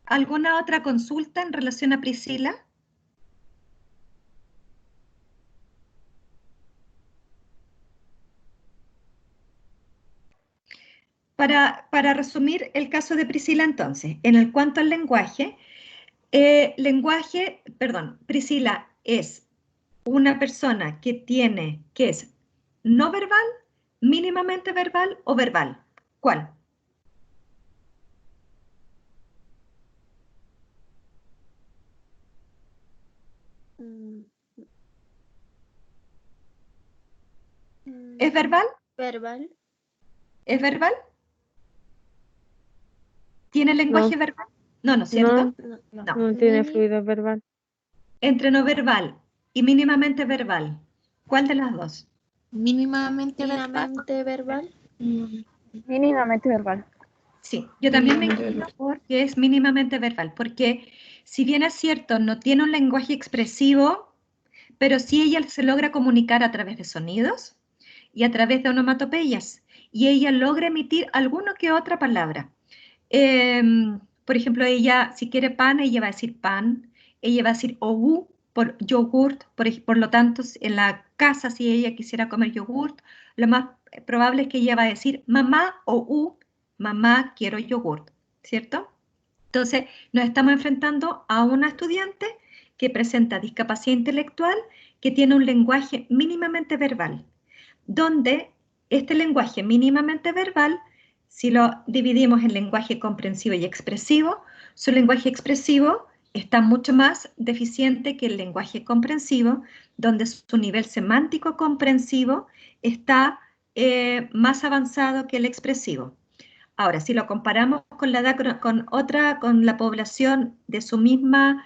¿Alguna otra consulta en relación a Priscila? Para resumir el caso de Priscila entonces, en el cuanto al lenguaje, Priscila es una persona que es no verbal, mínimamente verbal o verbal. ¿Cuál? ¿Es verbal? Verbal. ¿Es verbal? ¿Tiene lenguaje verbal? No, ¿cierto? No tiene fluido verbal. Entre no verbal y mínimamente verbal, ¿cuál de las dos? Mínimamente verbal. Mínimamente verbal. Sí, yo también me inclino porque es mínimamente verbal, porque si bien es cierto, no tiene un lenguaje expresivo, pero sí ella se logra comunicar a través de sonidos y a través de onomatopeyas, y ella logra emitir alguna que otra palabra. Por ejemplo, ella, si quiere pan, ella va a decir pan, ella va a decir ogu por yogurt, por lo tanto, en la casa, si ella quisiera comer yogurt, lo más probable es que ella va a decir mamá o mamá, quiero yogurt, ¿cierto? Entonces, nos estamos enfrentando a una estudiante que presenta discapacidad intelectual, que tiene un lenguaje mínimamente verbal, donde este lenguaje mínimamente verbal, si lo dividimos en lenguaje comprensivo y expresivo, su lenguaje expresivo está mucho más deficiente que el lenguaje comprensivo, donde su nivel semántico comprensivo está más avanzado que el expresivo. Ahora, si lo comparamos con la edad, con la población de su mismo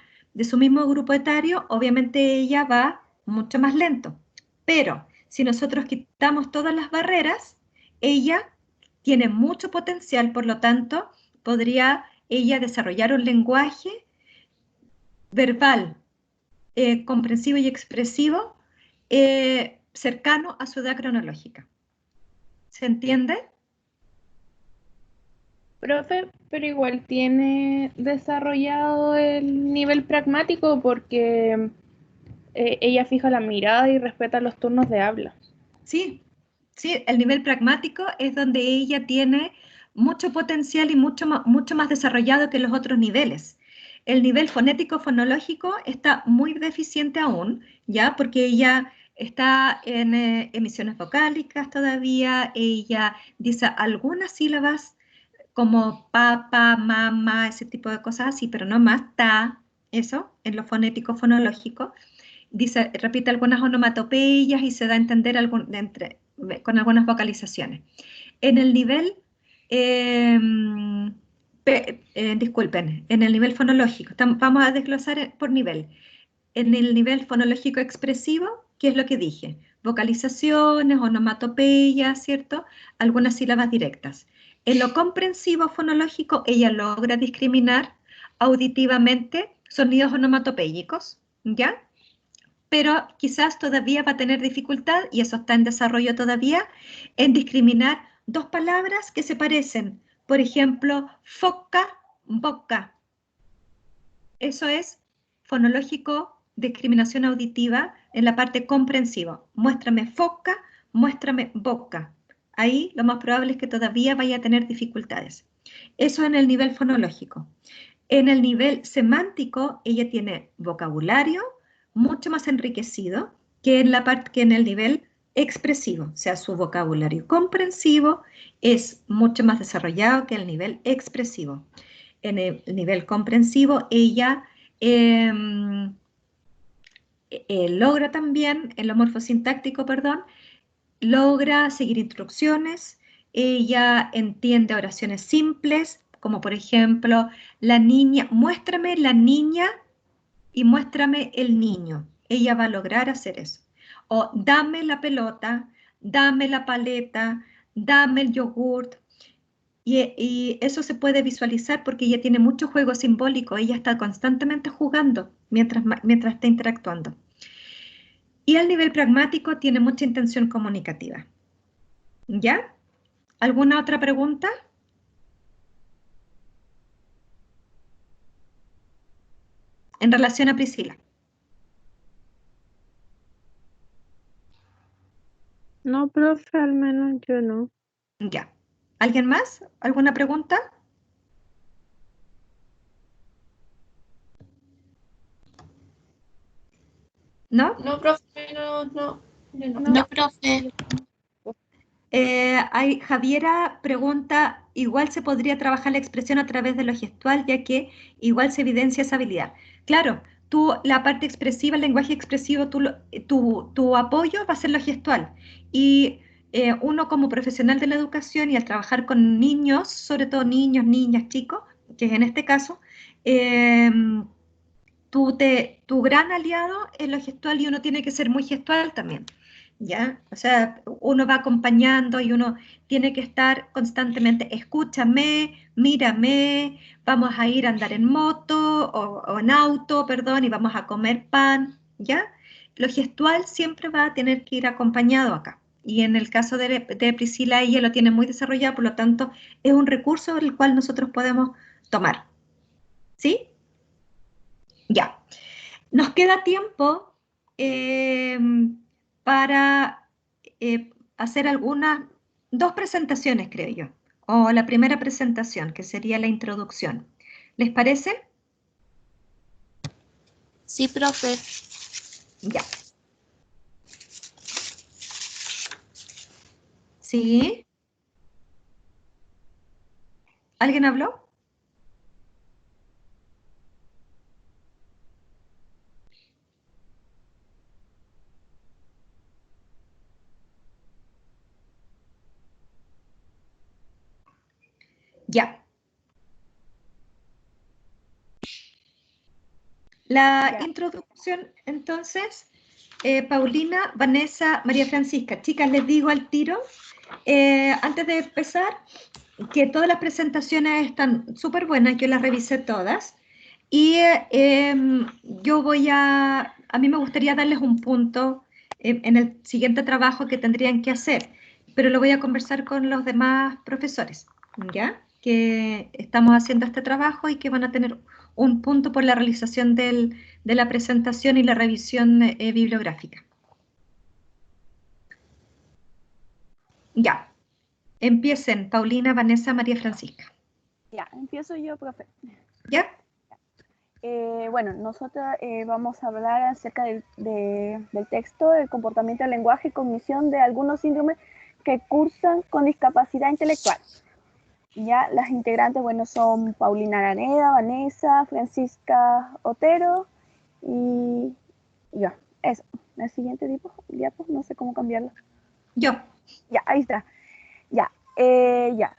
grupo etario, obviamente ella va mucho más lento. Pero si nosotros quitamos todas las barreras, ella tiene mucho potencial, por lo tanto, podría ella desarrollar un lenguaje verbal, comprensivo y expresivo cercano a su edad cronológica. ¿Se entiende? Profe, pero igual tiene desarrollado el nivel pragmático porque ella fija la mirada y respeta los turnos de habla. Sí, sí, el nivel pragmático es donde ella tiene mucho potencial y mucho más desarrollado que los otros niveles. El nivel fonético-fonológico está muy deficiente aún, ¿ya? Porque ella está en emisiones vocálicas todavía, ella dice algunas sílabas como papá, mamá, ese tipo de cosas así, pero no más, ta, eso, en lo fonético-fonológico. Dice, repite algunas onomatopeyas y se da a entender con algunas vocalizaciones. En el nivel, disculpen, en el nivel fonológico, vamos a desglosar por nivel. En el nivel fonológico expresivo, ¿qué es lo que dije? Vocalizaciones, onomatopeyas, ¿cierto? Algunas sílabas directas. En lo comprensivo fonológico, ella logra discriminar auditivamente sonidos onomatopéyicos, ¿ya? Pero quizás todavía va a tener dificultad, y eso está en desarrollo todavía, en discriminar dos palabras que se parecen. Por ejemplo, foca, boca. Eso es fonológico, discriminación auditiva en la parte comprensiva. Muéstrame foca, muéstrame boca. Ahí lo más probable es que todavía vaya a tener dificultades. Eso en el nivel fonológico. En el nivel semántico, ella tiene vocabulario mucho más enriquecido que en el nivel expresivo. O sea, su vocabulario comprensivo es mucho más desarrollado que el nivel expresivo. En el nivel comprensivo, ella logra también, en lo morfosintáctico, perdón, logra seguir instrucciones, ella entiende oraciones simples, como por ejemplo, la niña, muéstrame la niña y muéstrame el niño. Ella va a lograr hacer eso. O dame la pelota, dame la paleta, dame el yogurt. Y eso se puede visualizar porque ella tiene mucho juego simbólico, ella está constantemente jugando mientras está interactuando. Y al nivel pragmático tiene mucha intención comunicativa. ¿Ya? ¿Alguna otra pregunta? En relación a Priscila. No, profe, al menos yo no. Ya. ¿Alguien más? ¿Alguna pregunta? ¿No? No, profe, no. No, profe. Javiera pregunta, igual se podría trabajar la expresión a través de lo gestual, ya que igual se evidencia esa habilidad. Claro, tú, la parte expresiva, el lenguaje expresivo, tu apoyo va a ser lo gestual. Y uno como profesional de la educación y al trabajar con niños, sobre todo niños, niñas, chicos, que es en este caso, tu gran aliado es lo gestual y uno tiene que ser muy gestual también. ¿Ya? O sea, uno va acompañando y uno tiene que estar constantemente, escúchame, mírame, vamos a ir a andar en moto o en auto, perdón, y vamos a comer pan, ¿ya? Lo gestual siempre va a tener que ir acompañado acá. Y en el caso de Priscila, ella lo tiene muy desarrollado, por lo tanto, es un recurso el cual nosotros podemos tomar. ¿Sí? Ya. Nos queda tiempo para hacer dos presentaciones, creo yo. O la primera presentación, que sería la introducción. ¿Les parece? Sí, profe. Ya. ¿Sí? ¿Alguien habló? Ya. La Ya. introducción, entonces, Paulina, Vanessa, María Francisca. Chicas, les digo al tiro, antes de empezar, que todas las presentaciones están súper buenas, yo las revisé todas. Y yo a mí me gustaría darles un punto en el siguiente trabajo que tendrían que hacer, pero lo voy a conversar con los demás profesores, ¿ya? Que estamos haciendo este trabajo y que van a tener un punto por la realización de la presentación y la revisión bibliográfica. Ya. Empiecen, Paulina, Vanessa, María Francisca. Ya, empiezo yo, profe. ¿Ya? Bueno, nosotros vamos a hablar acerca del texto, el comportamiento del lenguaje y cognición de algunos síndromes que cursan con discapacidad intelectual. Ya, las integrantes, bueno, son Paulina Araneda, Vanessa, Francisca Otero y ya, eso. El siguiente diapo, no sé cómo cambiarlo. Yo. Ya, ahí está. Ya, ya.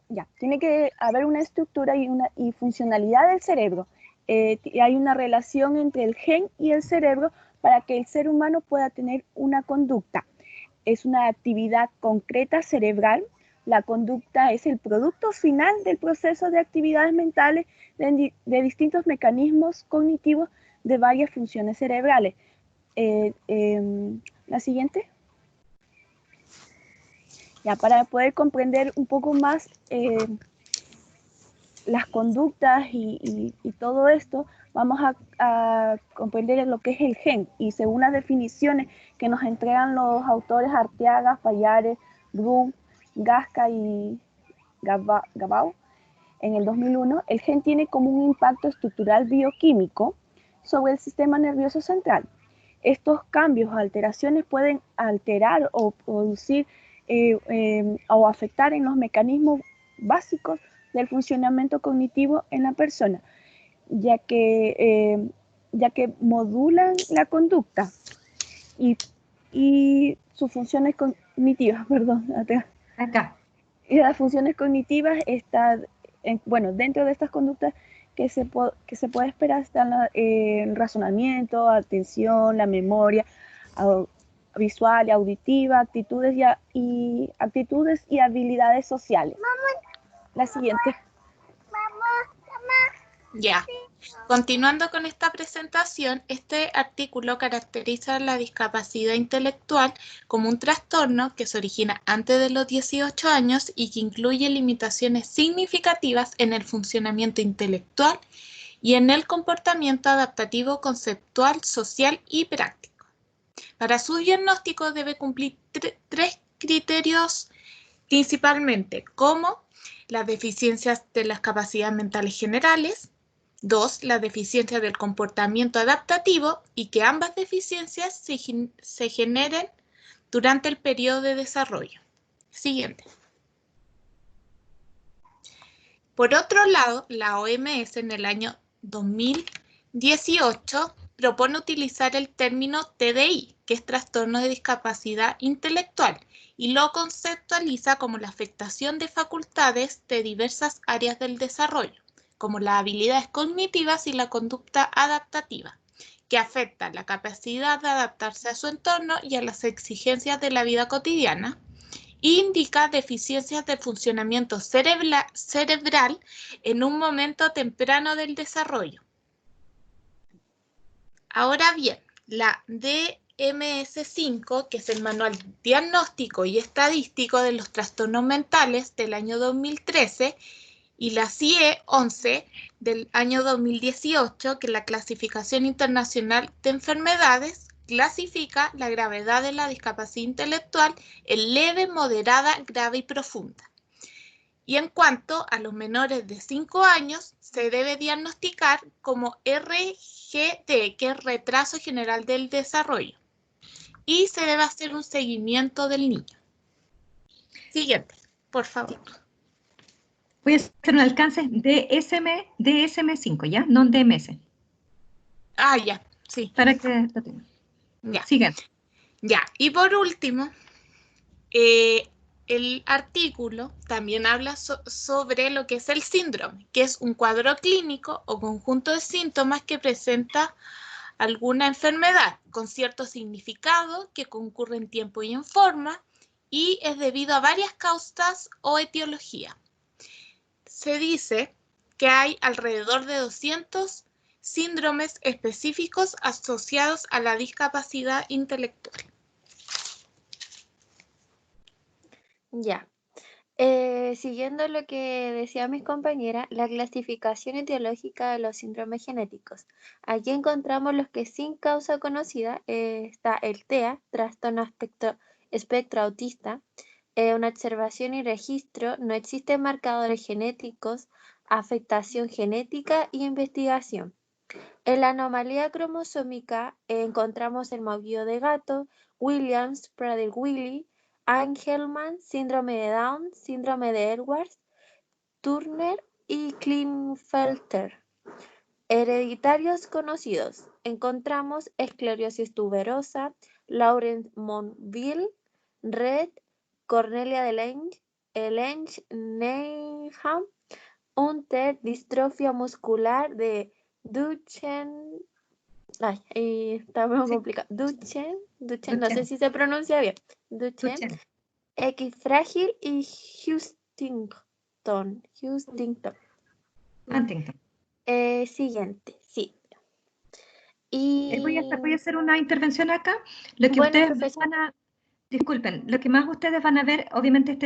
Ya, tiene que haber una estructura y funcionalidad del cerebro. Hay una relación entre el gen y el cerebro para que el ser humano pueda tener una conducta. Es una actividad concreta cerebral. La conducta es el producto final del proceso de actividades mentales de distintos mecanismos cognitivos de varias funciones cerebrales. La siguiente. Ya, para poder comprender un poco más las conductas y todo esto, vamos a comprender lo que es el gen. Y según las definiciones que nos entregan los autores Arteaga, Pallares, Brum, Gasca y Gabau, en el 2001, el gen tiene como un impacto estructural bioquímico sobre el sistema nervioso central. Estos cambios o alteraciones pueden alterar o producir o afectar en los mecanismos básicos del funcionamiento cognitivo en la persona, ya que modulan la conducta y sus funciones cognitivas, perdón. Acá. Y las funciones cognitivas están, bueno, dentro de estas conductas que se puede esperar están el razonamiento, atención, la memoria visual y auditiva, actitudes y habilidades sociales. La siguiente. Ya. Continuando con esta presentación, este artículo caracteriza la discapacidad intelectual como un trastorno que se origina antes de los 18 años y que incluye limitaciones significativas en el funcionamiento intelectual y en el comportamiento adaptativo, conceptual, social y práctico. Para su diagnóstico debe cumplir tres criterios principalmente, como las deficiencias de las capacidades mentales generales, 2, la deficiencia del comportamiento adaptativo y que ambas deficiencias se generen durante el periodo de desarrollo. Siguiente. Por otro lado, la OMS en el año 2018 propone utilizar el término TDI, que es trastorno de discapacidad intelectual, y lo conceptualiza como la afectación de facultades de diversas áreas del desarrollo, como las habilidades cognitivas y la conducta adaptativa, que afectan la capacidad de adaptarse a su entorno y a las exigencias de la vida cotidiana, e indica deficiencias de funcionamiento cerebral en un momento temprano del desarrollo. Ahora bien, la DMS-5, que es el Manual Diagnóstico y Estadístico de los Trastornos Mentales del año 2013, y la CIE-11 del año 2018, que es la Clasificación Internacional de Enfermedades, clasifica la gravedad de la discapacidad intelectual en leve, moderada, grave y profunda. Y en cuanto a los menores de 5 años, se debe diagnosticar como RGD, que es retraso general del desarrollo. Y se debe hacer un seguimiento del niño. Siguiente, por favor. Voy a hacer un alcance de DSM-5, ¿ya? No DMS. Ah, ya, sí. Para que lo tengan. Ya. Sigan. Ya, y por último, el artículo también habla sobre lo que es el síndrome, que es un cuadro clínico o conjunto de síntomas que presenta alguna enfermedad con cierto significado que concurre en tiempo y en forma y es debido a varias causas o etiología. Se dice que hay alrededor de 200 síndromes específicos asociados a la discapacidad intelectual. Ya. Siguiendo lo que decía mis compañeras, la clasificación etiológica de los síndromes genéticos. Aquí encontramos los que sin causa conocida está el TEA, trastorno espectro autista, una observación y registro, no existen marcadores genéticos, afectación genética y investigación. En la anomalía cromosómica encontramos el movillo de gato, Williams, Prader-Willi, Angelman, síndrome de Down, síndrome de Edwards, Turner y Klinefelter. Hereditarios conocidos. Encontramos esclerosis tuberosa, Laurent-Monville, Red, Cornelia de Lange, Neynham, Hunter, distrofia muscular de Duchenne. Está muy complicado. Duchenne, no sé si se pronuncia bien. Duchenne. X frágil y Huntington. Siguiente, sí. Y voy a hacer una intervención acá. Lo que bueno, ustedes van a... Disculpen, lo que más ustedes van a ver, obviamente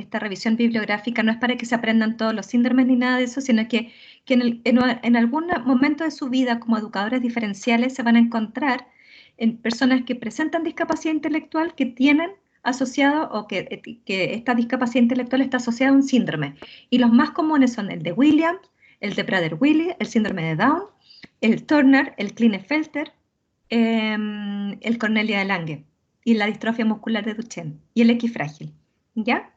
esta revisión bibliográfica no es para que se aprendan todos los síndromes ni nada de eso, sino que en algún momento de su vida como educadores diferenciales se van a encontrar en personas que presentan discapacidad intelectual que tienen asociado o que esta discapacidad intelectual está asociada a un síndrome. Y los más comunes son el de Williams, el de Prader-Willi, el síndrome de Down, el Turner, el Klinefelter, el Cornelia de Lange y la distrofia muscular de Duchenne y el X frágil. ¿Ya?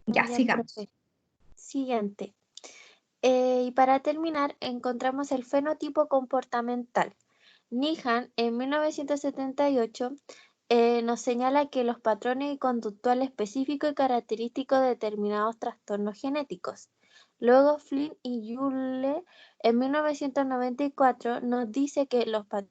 Ya, sigamos. Profe. Siguiente. Y para terminar, encontramos el fenotipo comportamental. Nihan, en 1978, nos señala que los patrones conductuales específicos y característicos de determinados trastornos genéticos. Luego, Flynn y Yule, en 1994, nos dice que los patrones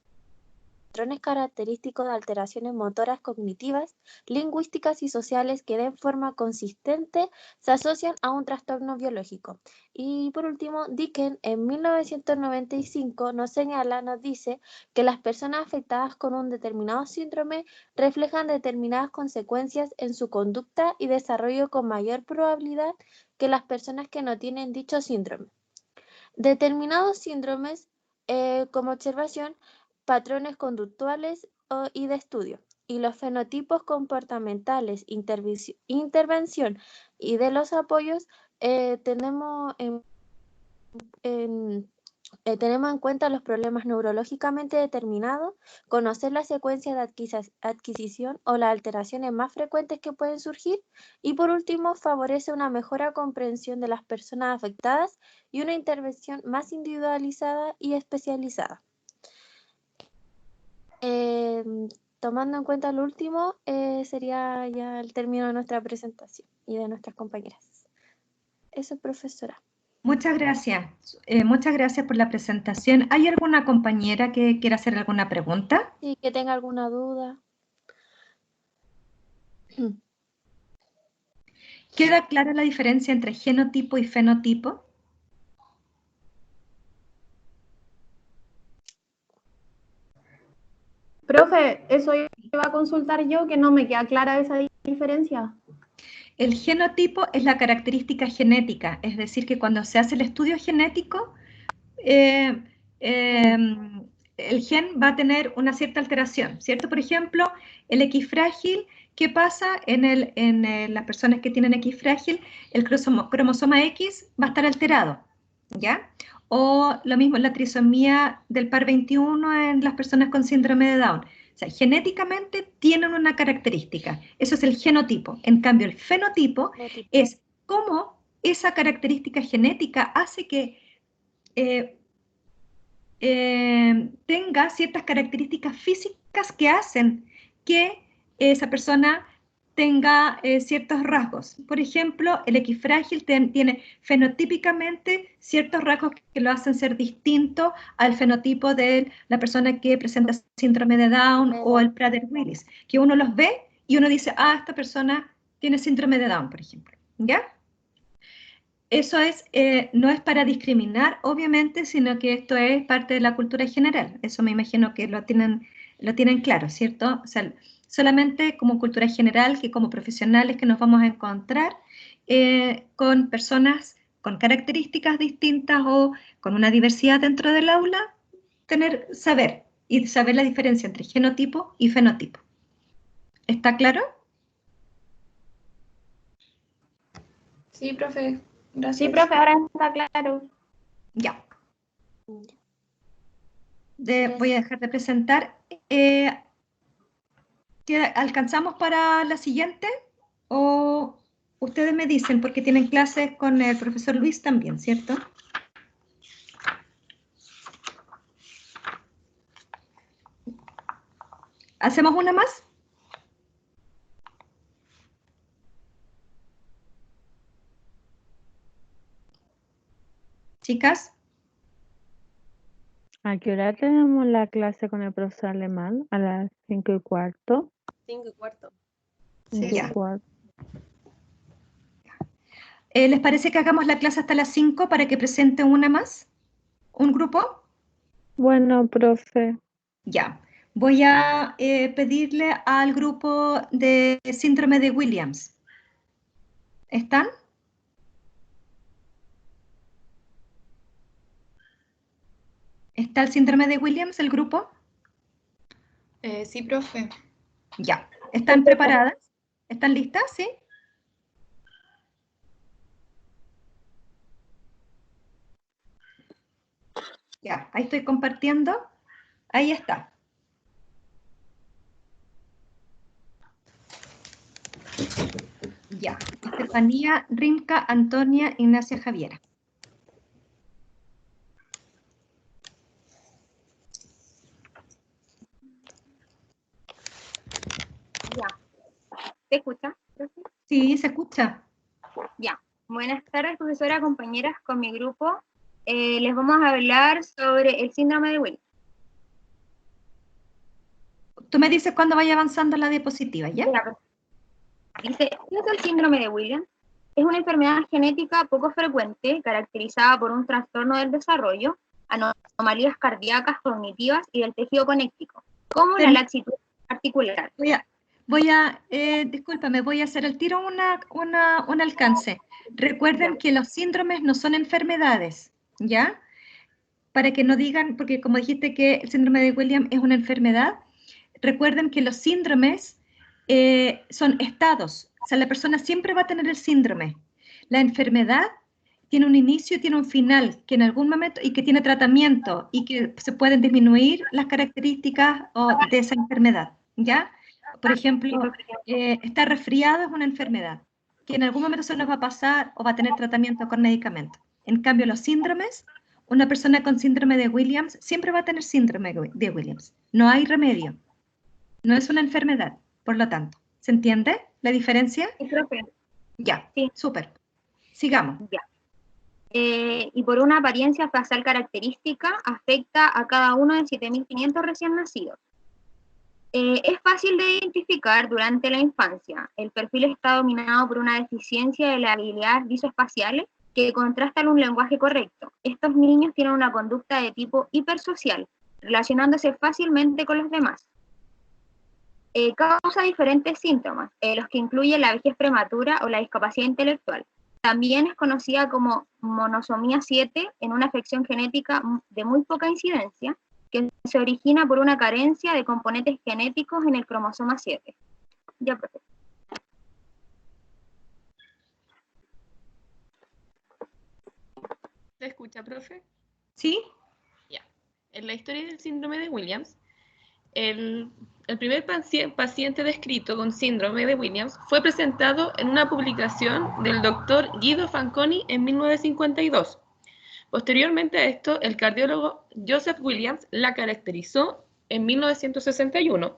característicos de alteraciones motoras cognitivas, lingüísticas y sociales que de forma consistente se asocian a un trastorno biológico. Y por último, Dicken en 1995 nos dice que las personas afectadas con un determinado síndrome reflejan determinadas consecuencias en su conducta y desarrollo con mayor probabilidad que las personas que no tienen dicho síndrome. Determinados síndromes, como observación, patrones conductuales y de estudio, y los fenotipos comportamentales, intervención y de los apoyos, tenemos en cuenta los problemas neurológicamente determinados, conocer la secuencia de adquisición o las alteraciones más frecuentes que pueden surgir y por último favorece una mejor comprensión de las personas afectadas y una intervención más individualizada y especializada. Tomando en cuenta lo último, sería ya el término de nuestra presentación y de nuestras compañeras. Eso, profesora. Muchas gracias. Muchas gracias por la presentación. ¿Hay alguna compañera que quiera hacer alguna pregunta? Sí, que tenga alguna duda. ¿Queda clara la diferencia entre genotipo y fenotipo? Profe, eso iba a consultar yo, que no me queda clara esa diferencia. El genotipo es la característica genética, es decir, que cuando se hace el estudio genético, el gen va a tener una cierta alteración, ¿cierto? Por ejemplo, el X frágil, ¿qué pasa en las personas que tienen X frágil? El cromosoma X va a estar alterado, ¿ya? O lo mismo, la trisomía del par 21 en las personas con síndrome de Down. O sea, genéticamente tienen una característica. Eso es el genotipo. En cambio, el fenotipo es cómo esa característica genética hace que tenga ciertas características físicas que hacen que esa persona tenga ciertos rasgos. Por ejemplo, el X frágil tiene fenotípicamente ciertos rasgos que lo hacen ser distinto al fenotipo de la persona que presenta síndrome de Down o el Prader-Willis, que uno los ve y uno dice, ah, esta persona tiene síndrome de Down, por ejemplo, ¿ya? Eso es, no es para discriminar, obviamente, sino que esto es parte de la cultura general. Eso me imagino que lo tienen claro, ¿cierto? O sea, solamente como cultura general, que como profesionales que nos vamos a encontrar con personas con características distintas o con una diversidad dentro del aula, saber la diferencia entre genotipo y fenotipo. ¿Está claro? Sí, profe. Gracias. Sí, profe, ahora está claro. Ya. Voy a dejar de presentar. ¿Alcanzamos para la siguiente? ¿O ustedes me dicen? Porque tienen clases con el profesor Luis también, ¿cierto? ¿Hacemos una más? Chicas. ¿A qué hora tenemos la clase con el profesor alemán? A las 5:15. 5:15. Sí. 5:15. ¿Les parece que hagamos la clase hasta las 5 para que presente una más? ¿Un grupo? Bueno, profe. Ya. Voy a pedirle al grupo de síndrome de Williams. ¿Están? ¿Está el síndrome de Williams, el grupo? Sí, profe. Ya. ¿Están preparadas? ¿Están listas? ¿Sí? Ya, ahí estoy compartiendo. Ahí está. Ya. Estefanía, Rimka, Antonia, Ignacia, Javiera. Ya. ¿Se escucha, profe? Sí, se escucha. Ya. Buenas tardes, profesora, compañeras. Con mi grupo les vamos a hablar sobre el síndrome de Williams. Tú me dices cuando vaya avanzando la diapositiva, ¿ya? Dice, ¿qué es el síndrome de Williams? Es una enfermedad genética poco frecuente, caracterizada por un trastorno del desarrollo, anomalías cardíacas, cognitivas y del tejido conéctico, como la laxitud articular. Discúlpame, voy a hacer el tiro un alcance. Recuerden que los síndromes no son enfermedades, ¿ya? Para que no digan, porque como dijiste que el síndrome de Williams es una enfermedad, recuerden que los síndromes son estados. O sea, la persona siempre va a tener el síndrome. La enfermedad tiene un inicio y tiene un final, que en algún momento, y que tiene tratamiento, y que se pueden disminuir las características de esa enfermedad, ¿ya? Por ejemplo, estar resfriado es una enfermedad, que en algún momento se nos va a pasar o va a tener tratamiento con medicamentos. En cambio, los síndromes, una persona con síndrome de Williams siempre va a tener síndrome de Williams. No hay remedio. No es una enfermedad, por lo tanto. ¿Se entiende la diferencia? Sí, profe. Ya, sí. Súper. Sigamos. Ya. Y por una apariencia facial característica, afecta a cada uno de 7.500 recién nacidos. Es fácil de identificar durante la infancia. El perfil está dominado por una deficiencia de las habilidades visoespaciales que contrastan un lenguaje correcto. Estos niños tienen una conducta de tipo hipersocial, relacionándose fácilmente con los demás. Causa diferentes síntomas, los que incluyen la vejez prematura o la discapacidad intelectual. También es conocida como monosomía 7, en una afección genética de muy poca incidencia, que se origina por una carencia de componentes genéticos en el cromosoma 7. Ya, profe. ¿Se escucha, profe? ¿Sí? Ya. En la historia del síndrome de Williams, el primer paciente descrito con síndrome de Williams fue presentado en una publicación del doctor Guido Fanconi en 1952. Posteriormente a esto, el cardiólogo Joseph Williams la caracterizó en 1961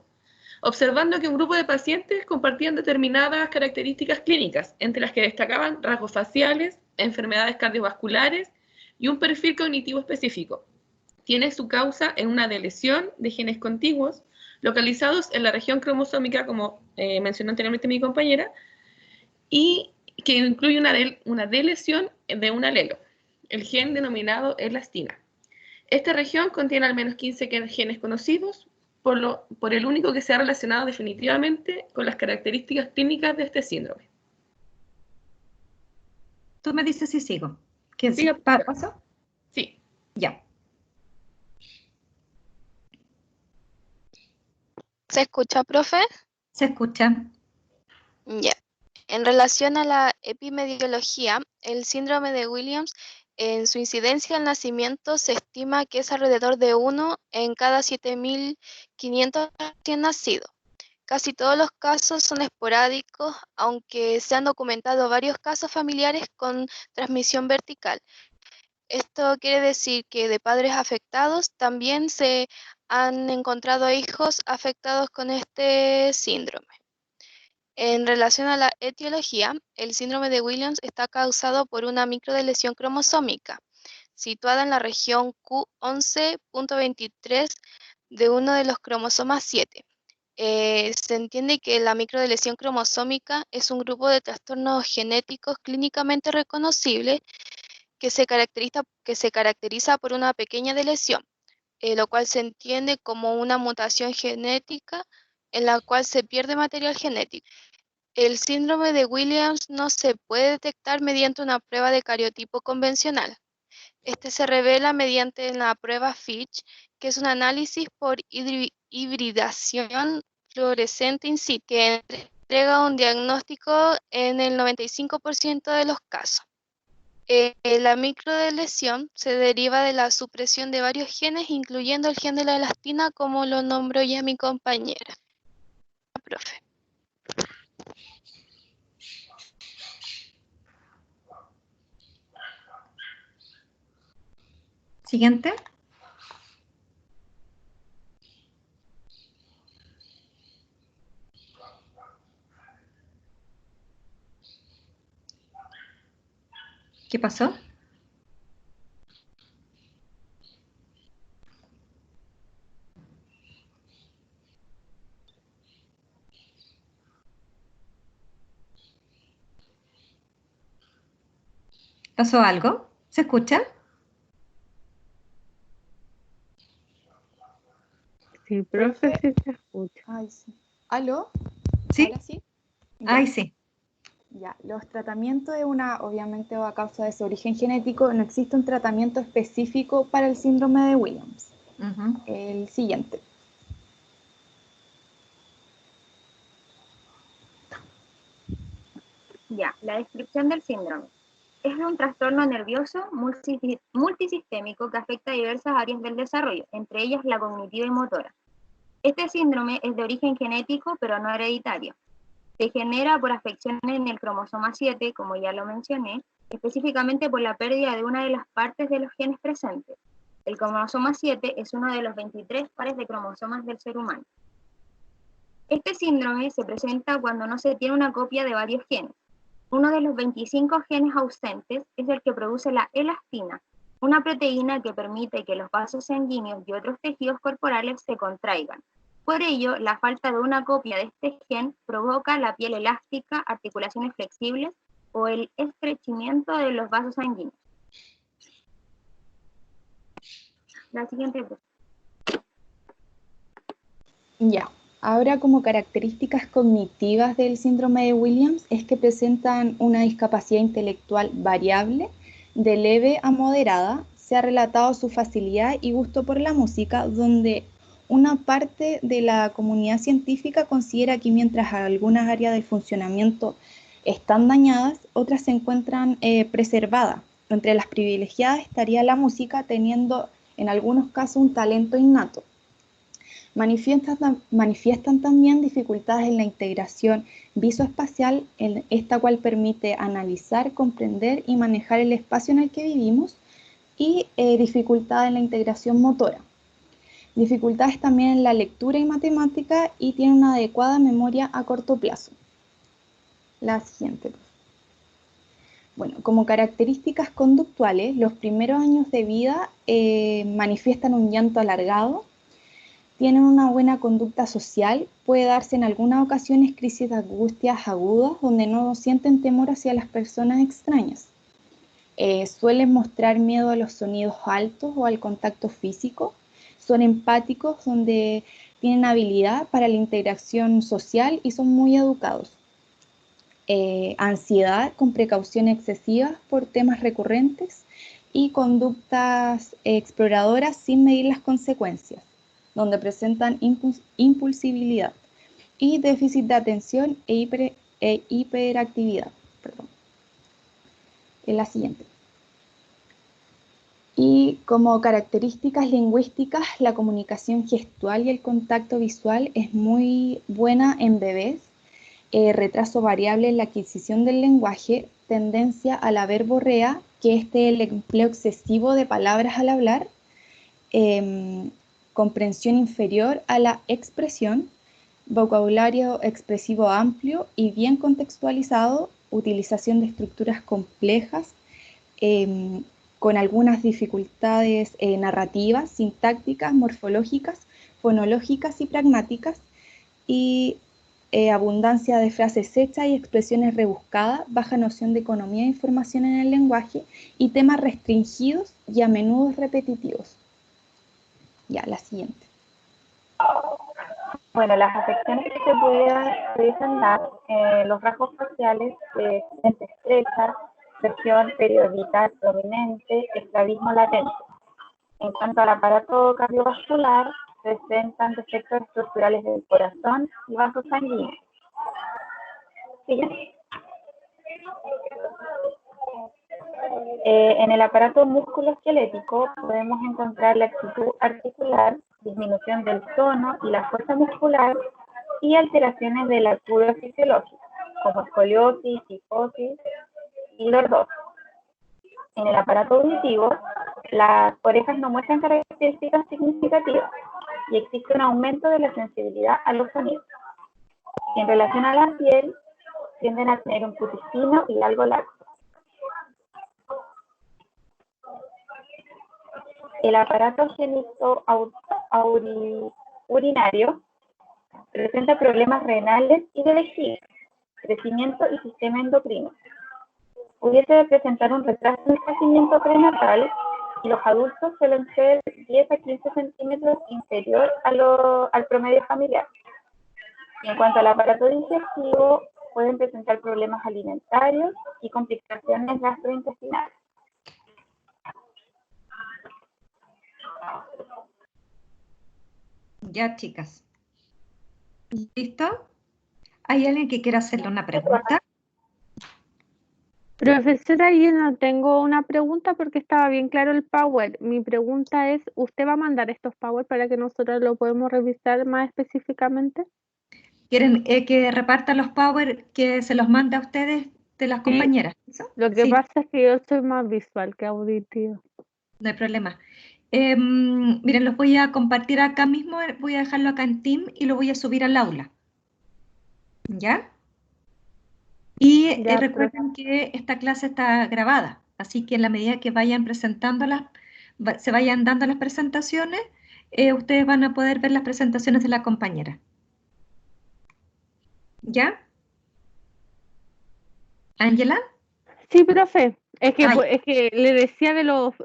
observando que un grupo de pacientes compartían determinadas características clínicas, entre las que destacaban rasgos faciales, enfermedades cardiovasculares y un perfil cognitivo específico. Tiene su causa en una deleción de genes contiguos localizados en la región cromosómica, como mencionó anteriormente mi compañera, y que incluye una delesión de un alelo, el gen denominado elastina. Esta región contiene al menos 15 genes conocidos, por el único que se ha relacionado definitivamente con las características clínicas de este síndrome. Tú me dices si sigo. ¿Qué Sí, pasó? Sí. Ya. ¿Se escucha, profe? Se escucha. Ya. En relación a la epidemiología, el síndrome de Williams, en su incidencia al nacimiento se estima que es alrededor de 1 en cada 7.500 recién nacidos. Casi todos los casos son esporádicos, aunque se han documentado varios casos familiares con transmisión vertical. Esto quiere decir que de padres afectados también se han encontrado hijos afectados con este síndrome. En relación a la etiología, el síndrome de Williams está causado por una microdeleción cromosómica situada en la región Q11.23 de uno de los cromosomas 7. Se entiende que la microdeleción cromosómica es un grupo de trastornos genéticos clínicamente reconocibles que se caracteriza por una pequeña delesión, lo cual se entiende como una mutación genética en la cual se pierde material genético. El síndrome de Williams no se puede detectar mediante una prueba de cariotipo convencional. Este se revela mediante la prueba Fitch, que es un análisis por hibridación fluorescente in situ, que entrega un diagnóstico en el 95% de los casos. La microdeleción se deriva de la supresión de varios genes, incluyendo el gen de la elastina, como lo nombró ya mi compañera. Profe. Siguiente. ¿Qué pasó? ¿Pasó algo? ¿Se escucha? Sí, profe, sí se escucha. Ay, sí. ¿Aló? ¿Sí? ¿Ahora sí? Ay, sí. Ya, los tratamientos obviamente a causa de su origen genético, no existe un tratamiento específico para el síndrome de Williams. El siguiente. Ya, la descripción del síndrome. Es un trastorno nervioso multisistémico que afecta a diversas áreas del desarrollo, entre ellas la cognitiva y motora. Este síndrome es de origen genético, pero no hereditario. Se genera por afecciones en el cromosoma 7, como ya lo mencioné, específicamente por la pérdida de una de las partes de los genes presentes. El cromosoma 7 es uno de los 23 pares de cromosomas del ser humano. Este síndrome se presenta cuando no se tiene una copia de varios genes. Uno de los 25 genes ausentes es el que produce la elastina, una proteína que permite que los vasos sanguíneos y otros tejidos corporales se contraigan. Por ello, la falta de una copia de este gen provoca la piel elástica, articulaciones flexibles o el estrechamiento de los vasos sanguíneos. La siguiente. Ya, ahora como características cognitivas del síndrome de Williams es que presentan una discapacidad intelectual variable, de leve a moderada. Se ha relatado su facilidad y gusto por la música, donde una parte de la comunidad científica considera que mientras algunas áreas del funcionamiento están dañadas, otras se encuentran preservadas. Entre las privilegiadas estaría la música, teniendo en algunos casos un talento innato. Manifiestan también dificultades en la integración visoespacial, esta cual permite analizar, comprender y manejar el espacio en el que vivimos, y dificultad en la integración motora. dificultades también en la lectura y matemática y tiene una adecuada memoria a corto plazo. La siguiente. Bueno, como características conductuales, los primeros años de vida manifiestan un llanto alargado, tienen una buena conducta social, puede darse en algunas ocasiones crisis de angustias agudas donde no sienten temor hacia las personas extrañas. Suelen mostrar miedo a los sonidos altos o al contacto físico, son empáticos donde tienen habilidad para la integración social y son muy educados. Ansiedad con precaución excesiva por temas recurrentes y conductas exploradoras sin medir las consecuencias, donde presentan impulsibilidad y déficit de atención e hiperactividad. Perdón. En la siguiente. Y como características lingüísticas, la comunicación gestual y el contacto visual es muy buena en bebés. Retraso variable en la adquisición del lenguaje, tendencia a la verborrea, que es el empleo excesivo de palabras al hablar, comprensión inferior a la expresión, vocabulario expresivo amplio y bien contextualizado, utilización de estructuras complejas, con algunas dificultades narrativas, sintácticas, morfológicas, fonológicas y pragmáticas, y abundancia de frases hechas y expresiones rebuscadas, baja noción de economía e información en el lenguaje y temas restringidos y a menudo repetitivos. Ya, la siguiente. Bueno, las afecciones que se pudiesen dar, los rasgos faciales, mente estrecha, presión periódica prominente, estrabismo latente. En cuanto al aparato cardiovascular, presentan defectos estructurales del corazón y vasos sanguíneos. Siguiente. En el aparato musculoesquelético podemos encontrar la actitud articular, disminución del tono y la fuerza muscular y alteraciones de la curva fisiológica, como escoliosis, cifosis y lordosis. En el aparato auditivo, las orejas no muestran características significativas y existe un aumento de la sensibilidad a los sonidos. Y en relación a la piel, tienden a tener un cutis fino y algo largo. El aparato genitourinario presenta problemas renales y de vejiga, crecimiento y sistema endocrino. Pudiese presentar un retraso en el crecimiento prenatal y los adultos suelen ser 10 a 15 centímetros inferior al promedio familiar. Y en cuanto al aparato digestivo, pueden presentar problemas alimentarios y complicaciones gastrointestinales. Ya, chicas. ¿Listo? ¿Hay alguien que quiera hacerle una pregunta? Profesora, yo no tengo una pregunta porque estaba bien claro el Power. Mi pregunta es, ¿usted va a mandar estos Power para que nosotros lo podamos revisar más específicamente? ¿Quieren que reparta los Power que se los manda a ustedes de las compañeras? ¿Eso? Lo que Sí. pasa es que yo soy más visual que auditivo. No hay problema. Miren, los voy a compartir acá mismo, voy a dejarlo acá en Team y lo voy a subir al aula. ¿Ya? Y recuerden que esta clase está grabada, así que en la medida que vayan presentándolas, se vayan dando las presentaciones, ustedes van a poder ver las presentaciones de la compañera. ¿Ya? ¿Ángela? Sí, profe. Es que le decía de los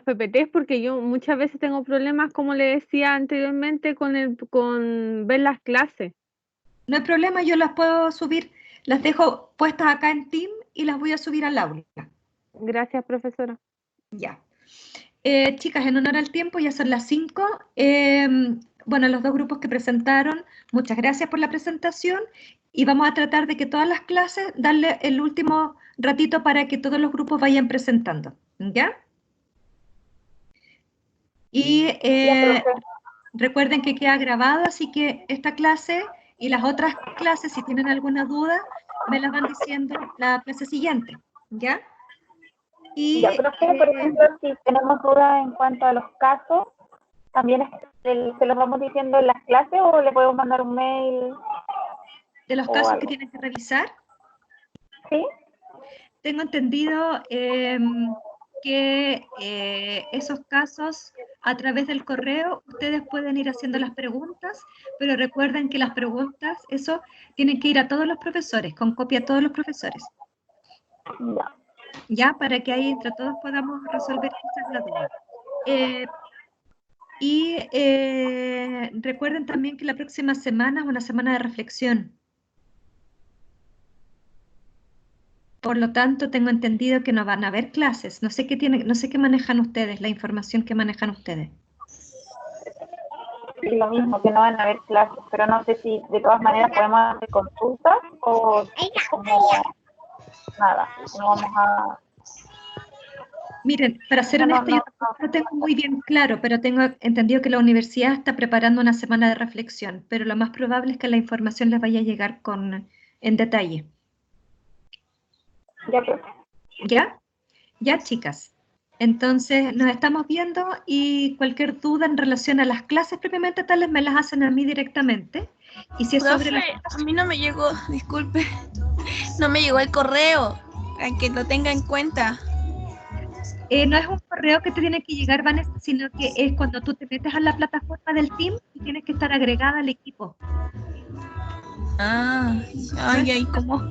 PPTs porque yo muchas veces tengo problemas, como le decía anteriormente, con ver las clases. No hay problema, yo las puedo subir, las dejo puestas acá en Team y las voy a subir al aula. Gracias, profesora. Ya. Chicas, en honor al tiempo, ya son las 5. Bueno, los dos grupos que presentaron, muchas gracias por la presentación y vamos a tratar de que todas las clases, darle el último ratito para que todos los grupos vayan presentando, ¿ya? Y recuerden que queda grabado, así que esta clase y las otras clases, si tienen alguna duda, me las van diciendo la clase siguiente, ¿ya? Y, ya, profe, por ejemplo, si tenemos dudas en cuanto a los casos, ¿También se los vamos diciendo en las clases o le podemos mandar un mail? ¿De los casos que tienen que revisar? Sí. Tengo entendido que esos casos, a través del correo, ustedes pueden ir haciendo las preguntas, pero recuerden que las preguntas, eso, tienen que ir a todos los profesores, con copia a todos los profesores. Ya, para que ahí entre todos podamos resolver quizás la duda. Recuerden también que la próxima semana es una semana de reflexión. Por lo tanto, tengo entendido que no van a haber clases. No sé qué manejan ustedes, la información que manejan ustedes. Sí, lo mismo, que no van a haber clases, pero no sé si de todas maneras podemos hacer consultas o nada, no vamos a... Miren, para ser honesto, yo no tengo muy bien claro, pero tengo entendido que la universidad está preparando una semana de reflexión, pero lo más probable es que la información les vaya a llegar en detalle. ¿Ya? Ya, chicas. Entonces, nos estamos viendo y cualquier duda en relación a las clases propiamente tales me las hacen a mí directamente. Y si es Profe, sobre a mí no me llegó, disculpe, no me llegó el correo, a que lo tenga en cuenta. No es un correo que te tiene que llegar, Vanessa, sino que es cuando tú te metes a la plataforma del Team y tienes que estar agregada al equipo. Ay, ¿cómo?